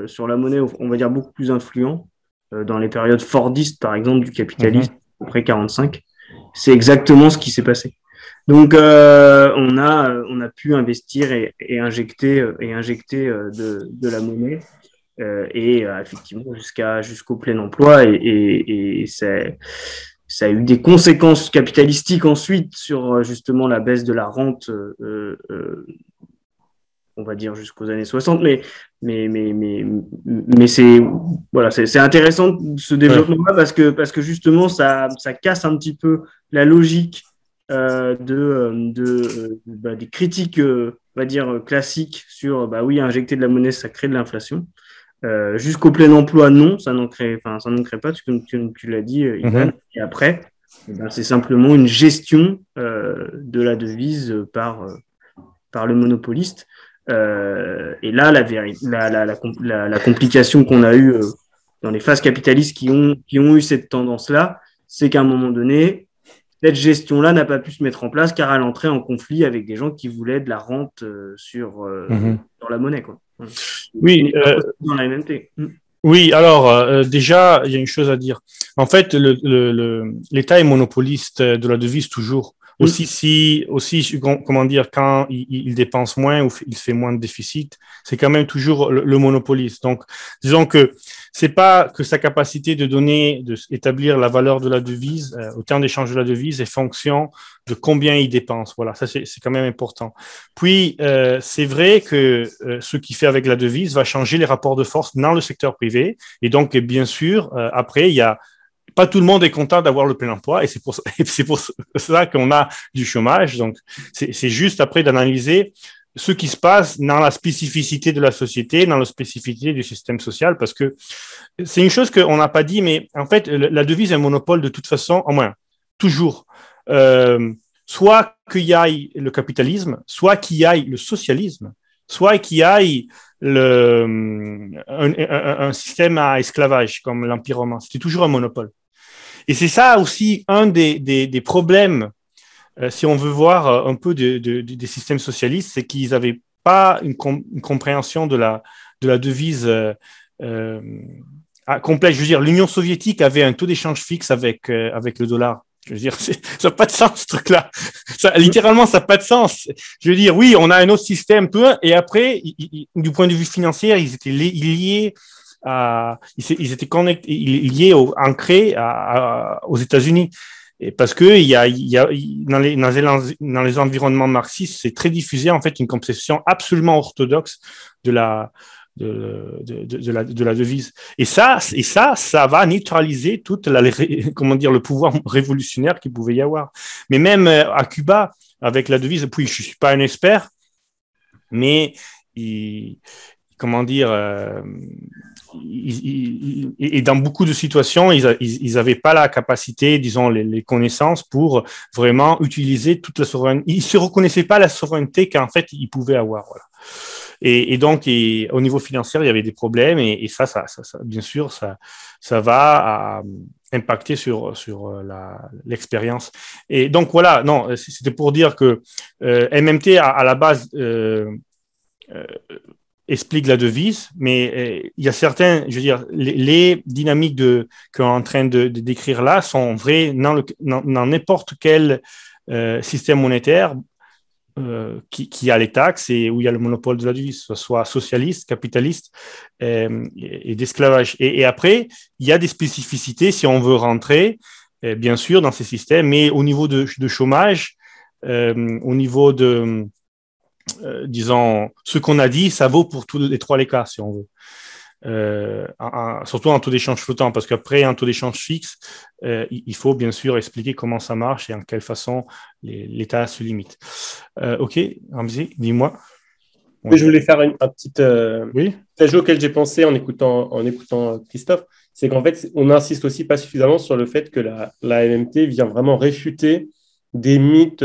sur la monnaie, on va dire beaucoup plus influent, dans les périodes fordistes, par exemple, du capitalisme, après 45, c'est exactement ce qui s'est passé. Donc, on a pu investir et injecter de la monnaie effectivement jusqu'au plein emploi et ça a eu des conséquences capitalistiques ensuite sur justement la baisse de la rente, on va dire jusqu'aux années 60, mais c'est voilà, c'est intéressant ce développement-là parce que justement ça casse un petit peu la logique des critiques, on va dire classiques sur bah oui, injecter de la monnaie, ça crée de l'inflation. Jusqu'au plein emploi, non, ça n'en crée pas, tu l'as dit, Ivan. Et après, eh ben, c'est simplement une gestion de la devise par le monopoliste. Et là, la complication qu'on a eue dans les phases capitalistes qui ont eu cette tendance-là, c'est qu'à un moment donné, cette gestion-là n'a pas pu se mettre en place car elle entrait en conflit avec des gens qui voulaient de la rente sur la monnaie, quoi. Oui, dans la MMT. oui, alors déjà, il y a une chose à dire. En fait, l'État est monopoliste de la devise toujours. Aussi, comment dire, quand il dépense moins ou il fait moins de déficit, c'est quand même toujours le monopoliste. Donc, disons que c'est pas que sa capacité d'établir la valeur de la devise au terme d'échange de la devise est fonction de combien il dépense. Voilà, ça c'est quand même important. Puis, c'est vrai que ce qu'il fait avec la devise va changer les rapports de force dans le secteur privé. Et donc, bien sûr, après, il y a pas tout le monde est content d'avoir le plein emploi et c'est pour ça qu'on a du chômage. Donc, c'est juste après d'analyser ce qui se passe dans la spécificité de la société, dans la spécificité du système social, parce que c'est une chose qu'on n'a pas dit, mais en fait, la devise est un monopole de toute façon, au moins, toujours. Soit qu'il y aille le capitalisme, soit qu'il y aille le socialisme, soit qu'il y aille un système à esclavage comme l'Empire romain. C'était toujours un monopole. Et c'est ça aussi un des problèmes, si on veut voir un peu des systèmes socialistes, c'est qu'ils n'avaient pas une compréhension de la devise complète. Je veux dire, l'Union soviétique avait un taux d'échange fixe avec le dollar. Je veux dire, ça n'a pas de sens, ce truc-là. Littéralement, ça n'a pas de sens. Je veux dire, oui, on a un autre système, et après, du point de vue financier, ils étaient liés ils étaient connectés, liés ancrés aux États-Unis. Et parce que dans les environnements marxistes, c'est très diffusé, en fait, une conception absolument orthodoxe de la devise. Et ça va neutraliser comment dire, le pouvoir révolutionnaire qu'il pouvait y avoir. Mais même à Cuba, avec la devise, puis je suis pas un expert, mais comment dire, et dans beaucoup de situations, ils n'avaient pas la capacité, disons, les connaissances pour vraiment utiliser toute la souveraineté. Ils ne se reconnaissaient pas la souveraineté qu'en fait, ils pouvaient avoir. Voilà. Et donc, au niveau financier, il y avait des problèmes et ça, bien sûr, ça va impacter sur l'expérience. Et donc, voilà, non, c'était pour dire que MMT, à la base, explique la devise, mais il y a certains, je veux dire, les dynamiques qu'on est en train de décrire là sont vraies dans n'importe quel système monétaire qui a les taxes et où il y a le monopole de la devise, soit socialiste, capitaliste et d'esclavage. Et après, il y a des spécificités si on veut rentrer, bien sûr, dans ces systèmes, mais au niveau de chômage, au niveau de disons, ce qu'on a dit, ça vaut pour tous les trois les cas, si on veut. Surtout en taux d'échange flottant, parce qu'après un taux d'échange fixe, il faut bien sûr expliquer comment ça marche et en quelle façon l'État se limite. Ok, Ramzi, dis-moi. Oui, je voulais faire un petit oui ajout auquel j'ai pensé en écoutant Christophe, c'est qu'en fait, on n'insiste aussi pas suffisamment sur le fait que la MMT vient vraiment réfuter des mythes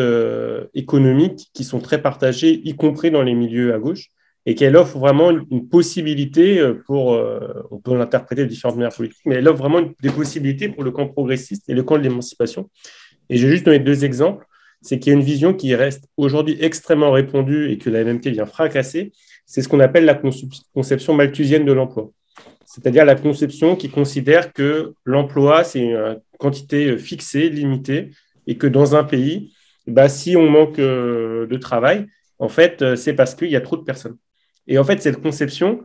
économiques qui sont très partagés, y compris dans les milieux à gauche, et qu'elle offre vraiment une possibilité on peut l'interpréter de différentes manières politiques, mais elle offre vraiment des possibilités pour le camp progressiste et le camp de l'émancipation. Et j'ai juste donné deux exemples. C'est qu'il y a une vision qui reste aujourd'hui extrêmement répandue et que la MMT vient fracasser, c'est ce qu'on appelle la conception malthusienne de l'emploi. C'est-à-dire la conception qui considère que l'emploi, c'est une quantité fixée, limitée, et que dans un pays, si on manque de travail, en fait, c'est parce qu'il y a trop de personnes. Et en fait, cette conception,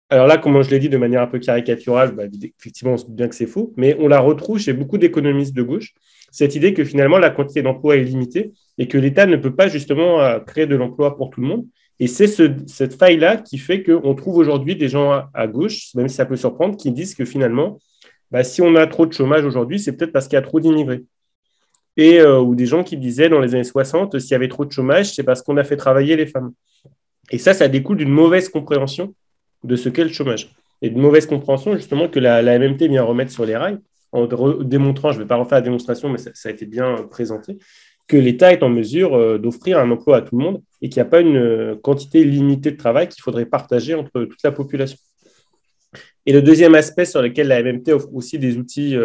alors là, comme je l'ai dit de manière un peu caricaturale, effectivement, on se doute bien que c'est faux, mais on la retrouve chez beaucoup d'économistes de gauche, cette idée que finalement, la quantité d'emploi est limitée et que l'État ne peut pas justement créer de l'emploi pour tout le monde. Et c'est cette faille-là qui fait qu'on trouve aujourd'hui des gens à gauche, même si ça peut surprendre, qui disent que finalement, si on a trop de chômage aujourd'hui, c'est peut-être parce qu'il y a trop d'immigrés. Ou des gens qui disaient dans les années 60, s'il y avait trop de chômage, c'est parce qu'on a fait travailler les femmes. Et ça découle d'une mauvaise compréhension de ce qu'est le chômage. Et d'une mauvaise compréhension, justement, que la MMT vient remettre sur les rails, en démontrant, je ne vais pas refaire la démonstration, mais ça a été bien présenté, que l'État est en mesure d'offrir un emploi à tout le monde et qu'il n'y a pas une quantité limitée de travail qu'il faudrait partager entre toute la population. Et le deuxième aspect sur lequel la MMT offre aussi des outils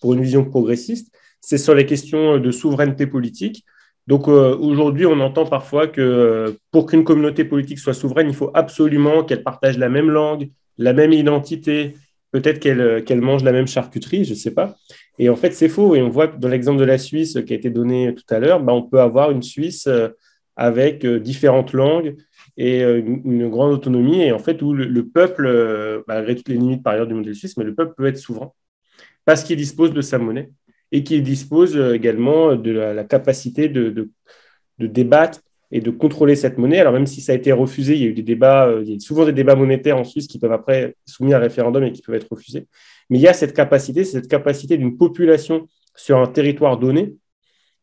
pour une vision progressiste, c'est sur les questions de souveraineté politique. Donc aujourd'hui, on entend parfois que pour qu'une communauté politique soit souveraine, il faut absolument qu'elle partage la même langue, la même identité, peut-être qu'elle mange la même charcuterie, je ne sais pas. Et en fait, c'est faux. Et on voit dans l'exemple de la Suisse qui a été donné tout à l'heure, on peut avoir une Suisse avec différentes langues et une grande autonomie. Et en fait, où le peuple, malgré toutes les limites par ailleurs du modèle suisse, mais le peuple peut être souverain parce qu'il dispose de sa monnaie et qu'il dispose également de la capacité de débattre et de contrôler cette monnaie. Alors même si ça a été refusé, il y a eu des débats, il y a souvent des débats monétaires en Suisse qui peuvent après être soumis à référendum et qui peuvent être refusés. Mais il y a cette capacité d'une population sur un territoire donné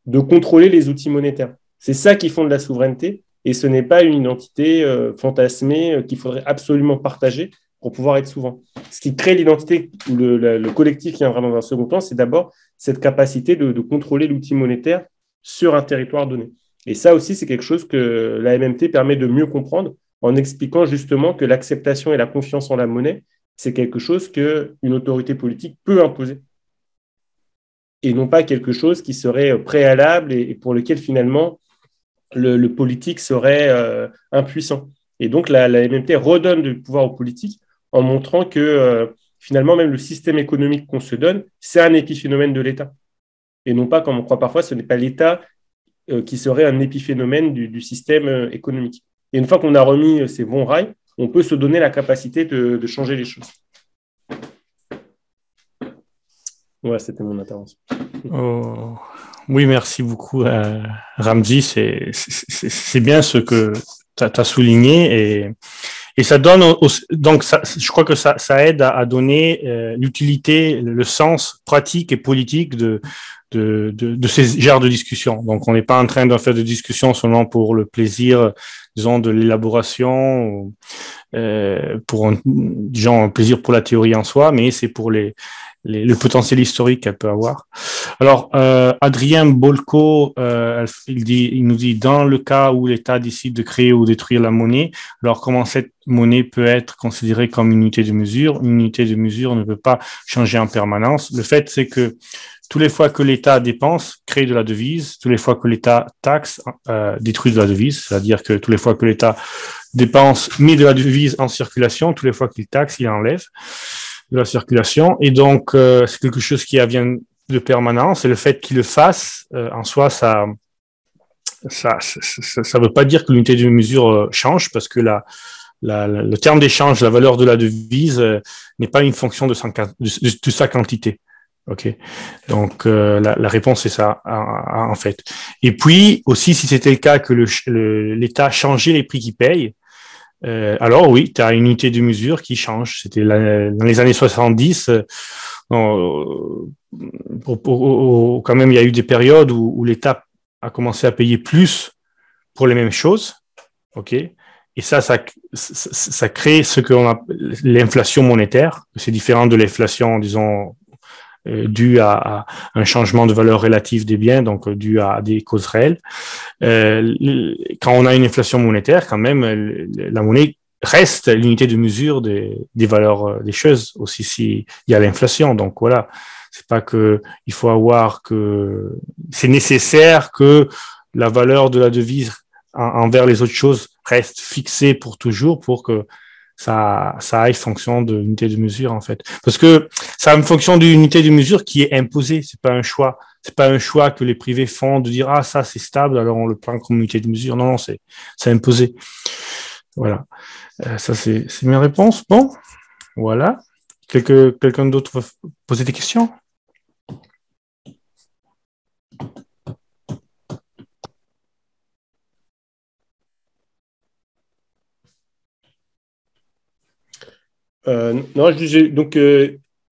de contrôler les outils monétaires. C'est ça qui fonde la souveraineté et ce n'est pas une identité fantasmée qu'il faudrait absolument partager pour pouvoir être souverain. Ce qui crée l'identité, le collectif qui viendra dans un second temps, c'est d'abord cette capacité de contrôler l'outil monétaire sur un territoire donné. Et ça aussi, c'est quelque chose que la MMT permet de mieux comprendre en expliquant justement que l'acceptation et la confiance en la monnaie, c'est quelque chose qu'une autorité politique peut imposer. Et non pas quelque chose qui serait préalable et pour lequel finalement le politique serait impuissant. Et donc la MMT redonne du pouvoir aux politiques en montrant que finalement même le système économique qu'on se donne, c'est un épiphénomène de l'État. Et non pas, comme on croit parfois, ce n'est pas l'État qui serait un épiphénomène du système économique. Et une fois qu'on a remis ces bons rails, on peut se donner la capacité de changer les choses. Voilà, c'était mon intervention. Oh, oui, merci beaucoup, Ramzi. C'est bien ce que tu as souligné. Et ça donne, donc je crois que ça aide à donner l'utilité, le sens pratique et politique de ces genres de discussions. Donc, on n'est pas en train de faire des discussions seulement pour le plaisir, disons, de l'élaboration, pour un plaisir pour la théorie en soi, mais c'est pour le potentiel historique qu'elle peut avoir. Alors, Adrien Bolko, il nous dit, dans le cas où l'État décide de créer ou détruire la monnaie, alors comment cette monnaie peut être considérée comme une unité de mesure? Une unité de mesure ne peut pas changer en permanence. Le fait, c'est que toutes les fois que l'État dépense, crée de la devise, toutes les fois que l'État taxe, détruit de la devise, c'est-à-dire que toutes les fois que l'État dépense, met de la devise en circulation, toutes les fois qu'il taxe, il enlève de la circulation. Et donc, c'est quelque chose qui vient de permanence. Et le fait qu'il le fasse, en soi, ça veut pas dire que l'unité de mesure change, parce que le terme d'échange, la valeur de la devise, n'est pas une fonction de sa quantité. OK. Donc, la réponse est ça, en fait. Et puis, aussi, si c'était le cas que l'État changeait les prix qu'il paye, alors oui, tu as une unité de mesure qui change. C'était dans les années 70, quand même, il y a eu des périodes où l'État a commencé à payer plus pour les mêmes choses. OK. Et ça crée ce qu'on appelle l'inflation monétaire. C'est différent de l'inflation, disons, dû à un changement de valeur relative des biens, donc dû à des causes réelles. Quand on a une inflation monétaire, quand même, la monnaie reste l'unité de mesure des valeurs des choses, aussi s'il y a l'inflation. Donc voilà, c'est pas que il faut avoir que c'est nécessaire que la valeur de la devise envers les autres choses reste fixée pour toujours pour que ça aille fonction de l'unité de mesure, en fait. Parce que ça a une fonction d'une unité de mesure qui est imposée, c'est pas un choix. C'est pas un choix que les privés font de dire, ah, ça, c'est stable, alors on le prend comme unité de mesure. Non, c'est imposé. Voilà. Ça, c'est mes réponses. Bon. Voilà. Quelqu'un d'autre veut poser des questions? Non, donc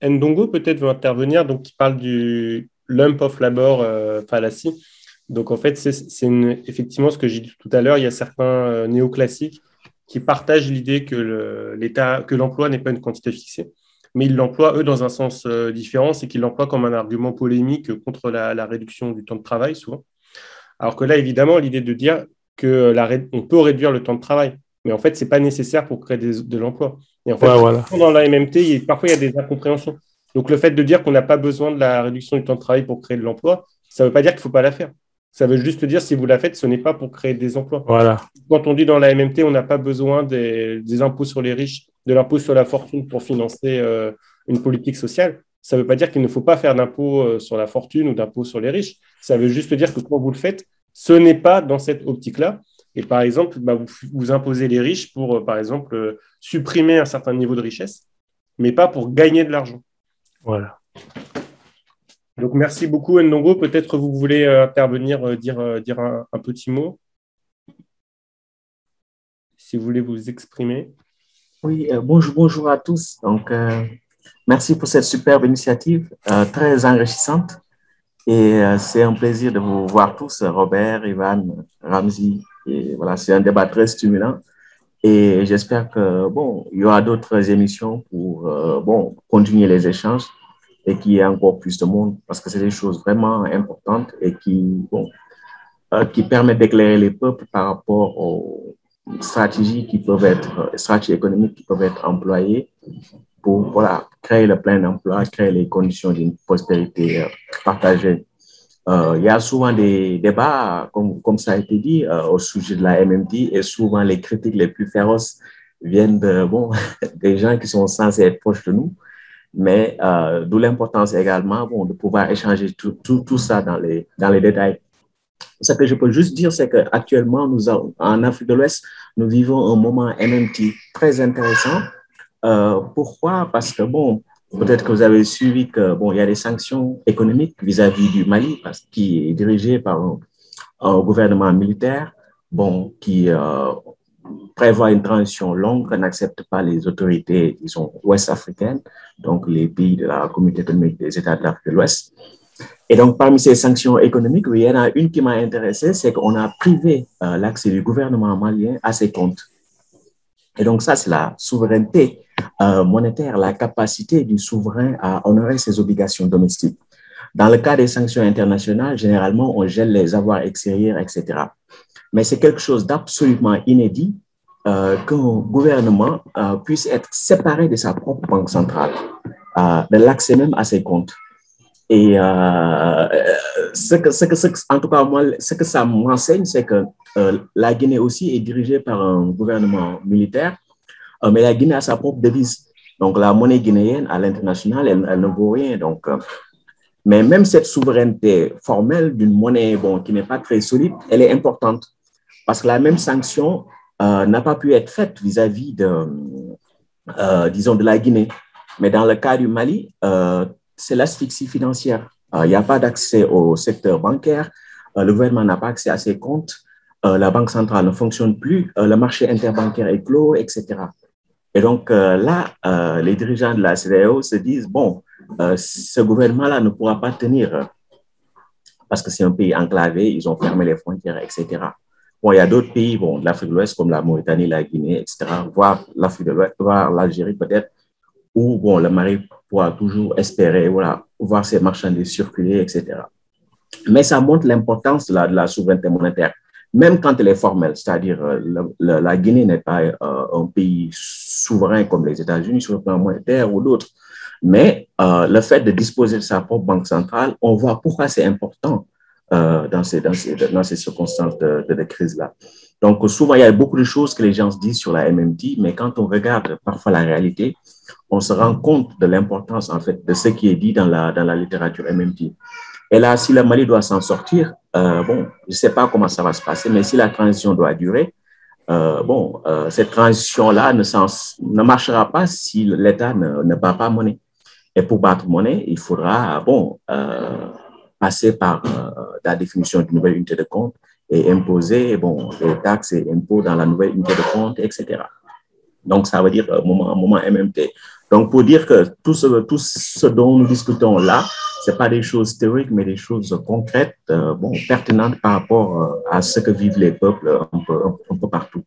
Ndongo peut-être veut intervenir, donc qui parle du lump of labor fallacy. Donc en fait, c'est effectivement ce que j'ai dit tout à l'heure, il y a certains néoclassiques qui partagent l'idée que l'emploi n'est pas une quantité fixée, mais ils l'emploient eux dans un sens différent, c'est qu'ils l'emploient comme un argument polémique contre la réduction du temps de travail souvent. Alors que là, évidemment, l'idée de dire que on peut réduire le temps de travail, mais en fait, c'est pas nécessaire pour créer de l'emploi. Et en fait, voilà. Dans la MMT, parfois, il y a des incompréhensions. Donc, le fait de dire qu'on n'a pas besoin de la réduction du temps de travail pour créer de l'emploi, ça ne veut pas dire qu'il ne faut pas la faire. Ça veut juste dire, si vous la faites, ce n'est pas pour créer des emplois. Voilà. Quand on dit dans la MMT, on n'a pas besoin des impôts sur les riches, de l'impôt sur la fortune pour financer une politique sociale, ça ne veut pas dire qu'il ne faut pas faire d'impôt sur la fortune ou d'impôt sur les riches. Ça veut juste dire que quand vous le faites, ce n'est pas dans cette optique-là. Et par exemple, vous imposez les riches pour, par exemple, supprimer un certain niveau de richesse, mais pas pour gagner de l'argent. Voilà. Donc, merci beaucoup, Ndongo. Peut-être vous voulez intervenir, dire un petit mot, si vous voulez vous exprimer. Oui, bonjour à tous. Donc, merci pour cette superbe initiative, très enrichissante. Et c'est un plaisir de vous voir tous, Robert, Ivan, Ramzi. Et voilà, c'est un débat très stimulant. Et j'espère que, il y aura d'autres émissions pour, continuer les échanges et qu'il y ait encore plus de monde parce que c'est des choses vraiment importantes et qui permettent d'éclairer les peuples par rapport aux stratégies économiques qui peuvent être employées pour, créer le plein emploi, créer les conditions d'une prospérité partagée. Il y a souvent des débats, comme ça a été dit, au sujet de la MMT, et souvent les critiques les plus féroces viennent des gens qui sont censés être proches de nous, mais d'où l'importance également de pouvoir échanger tout ça dans les détails. Ce que je peux juste dire, c'est qu'actuellement, en Afrique de l'Ouest, nous vivons un moment MMT très intéressant. Pourquoi? Parce que, peut-être que vous avez suivi que, il y a des sanctions économiques vis-à-vis du Mali, qui est dirigé par un gouvernement militaire, qui prévoit une transition longue, n'accepte pas les autorités, disons, ouest-africaines, donc les pays de la communauté économique des États de l'Afrique de l'Ouest. Et donc, parmi ces sanctions économiques, il y en a une qui m'a intéressé, c'est qu'on a privé l'accès du gouvernement malien à ses comptes. Et donc, ça, c'est la souveraineté monétaire, la capacité du souverain à honorer ses obligations domestiques. Dans le cas des sanctions internationales, généralement, on gèle les avoirs extérieurs, etc. Mais c'est quelque chose d'absolument inédit qu'un gouvernement puisse être séparé de sa propre banque centrale, de l'accès même à ses comptes. Et en tout cas, moi, ce que ça m'enseigne, c'est que la Guinée aussi est dirigée par un gouvernement militaire, mais la Guinée a sa propre devise. Donc, la monnaie guinéenne à l'international, elle ne vaut rien. Donc, mais même cette souveraineté formelle d'une monnaie qui n'est pas très solide, elle est importante. Parce que la même sanction n'a pas pu être faite vis-à-vis disons, de la Guinée. Mais dans le cas du Mali, c'est l'asphyxie financière. Il n'y a pas d'accès au secteur bancaire, le gouvernement n'a pas accès à ses comptes, la banque centrale ne fonctionne plus, le marché interbancaire est clos, etc. Et donc là, les dirigeants de la CEDEAO se disent, bon, ce gouvernement-là ne pourra pas tenir parce que c'est un pays enclavé, ils ont fermé les frontières, etc. Bon, il y a d'autres pays, de l'Afrique de l'Ouest comme la Mauritanie, la Guinée, etc., voire l'Afrique de l'Ouest, voire l'Algérie peut-être, où le Mali pourra toujours espérer voir ses marchandises circuler, etc. Mais ça montre l'importance de la souveraineté monétaire, même quand elle est formelle, c'est-à-dire la Guinée n'est pas un pays souverain comme les États-Unis sur le plan monétaire ou d'autres, mais le fait de disposer de sa propre banque centrale, on voit pourquoi c'est important dans ces circonstances de crise-là. Donc, souvent, il y a beaucoup de choses que les gens se disent sur la MMT, mais quand on regarde parfois la réalité, on se rend compte de l'importance, en fait, de ce qui est dit dans la littérature MMT. Et là, si le Mali doit s'en sortir, je ne sais pas comment ça va se passer, mais si la transition doit durer, cette transition-là ne marchera pas si l'État ne bat pas monnaie. Et pour battre monnaie, il faudra, passer par la définition d'une nouvelle unité de compte et imposer les taxes et impôts dans la nouvelle unité de compte, etc. Donc, ça veut dire moment MMT. Donc, pour dire que tout ce dont nous discutons là, ce n'est pas des choses théoriques, mais des choses concrètes, pertinentes par rapport à ce que vivent les peuples un peu partout.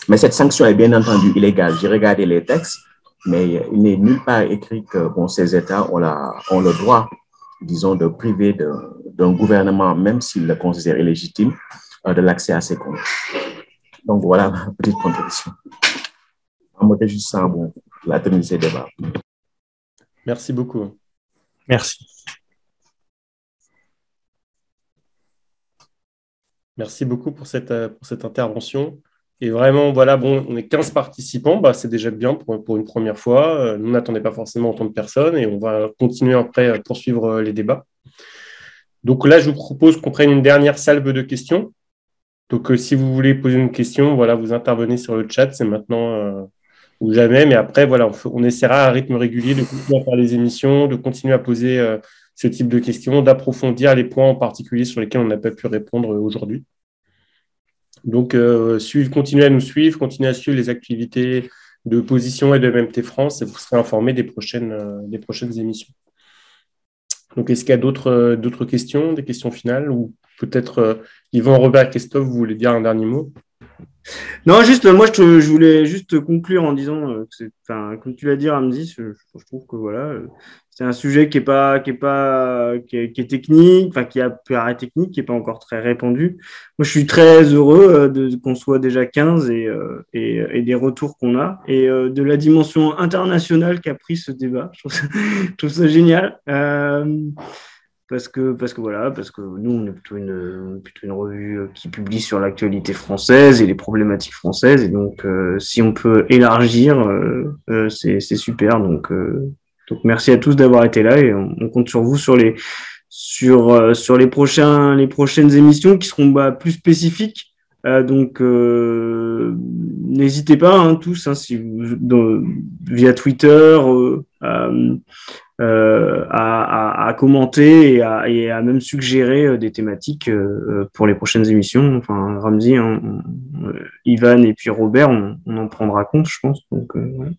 Mais cette sanction est bien entendu illégale. J'ai regardé les textes, mais il n'est nulle part écrit que ces États ont le droit, disons, de priver d'un gouvernement, même s'il le considère illégitime, de l'accès à ses comptes. Donc, voilà ma petite contribution. Je juste ça, la tenue de ces débats. Merci beaucoup. Merci. Merci beaucoup pour cette intervention. Et vraiment, on est 15 participants, c'est déjà bien pour une première fois. Nous n'attendons pas forcément autant de personnes et on va continuer après à poursuivre les débats. Donc là, je vous propose qu'on prenne une dernière salve de questions. Donc si vous voulez poser une question, vous intervenez sur le chat, c'est maintenant ou jamais. Mais après, on essaiera à rythme régulier de continuer à faire les émissions, de continuer à poser ce type de questions, d'approfondir les points en particulier sur lesquels on n'a pas pu répondre aujourd'hui. Donc, continuez à nous suivre, continuez à suivre les activités de Position et de MMT France et vous serez informés des prochaines émissions. Donc, est-ce qu'il y a d'autres questions, des questions finales ou peut-être Yvan, Robert, Christophe, vous voulez dire un dernier mot? Non, juste, moi, je voulais juste conclure en disant, comme tu l'as dit, Ramzi, je trouve que c'est un sujet qui est technique, qui a pu technique, qui n'est pas encore très répandu. Moi, je suis très heureux qu'on soit déjà 15 et des retours qu'on a et de la dimension internationale qu'a pris ce débat. Je trouve ça génial. Parce que nous, on est plutôt une revue qui publie sur l'actualité française et les problématiques françaises. Et donc, si on peut élargir, c'est super. Donc, merci à tous d'avoir été là et on compte sur vous sur les prochaines émissions qui seront plus spécifiques. Donc, n'hésitez pas tous, si vous, via Twitter, à commenter et à même suggérer des thématiques pour les prochaines émissions. Enfin, Ramzi, Ivan et puis Robert, on en prendra compte, je pense. Donc, ouais.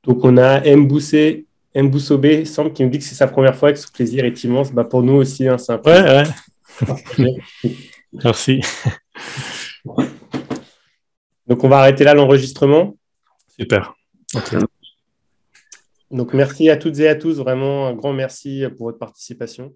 Donc, on a Mbousobé, Sam, qui nous dit que c'est sa première fois et que ce plaisir est immense. Bah, pour nous aussi, hein, c'est un plaisir. Ouais. Merci. Donc, on va arrêter là l'enregistrement. Super. Okay. Donc, merci à toutes et à tous. Vraiment, un grand merci pour votre participation.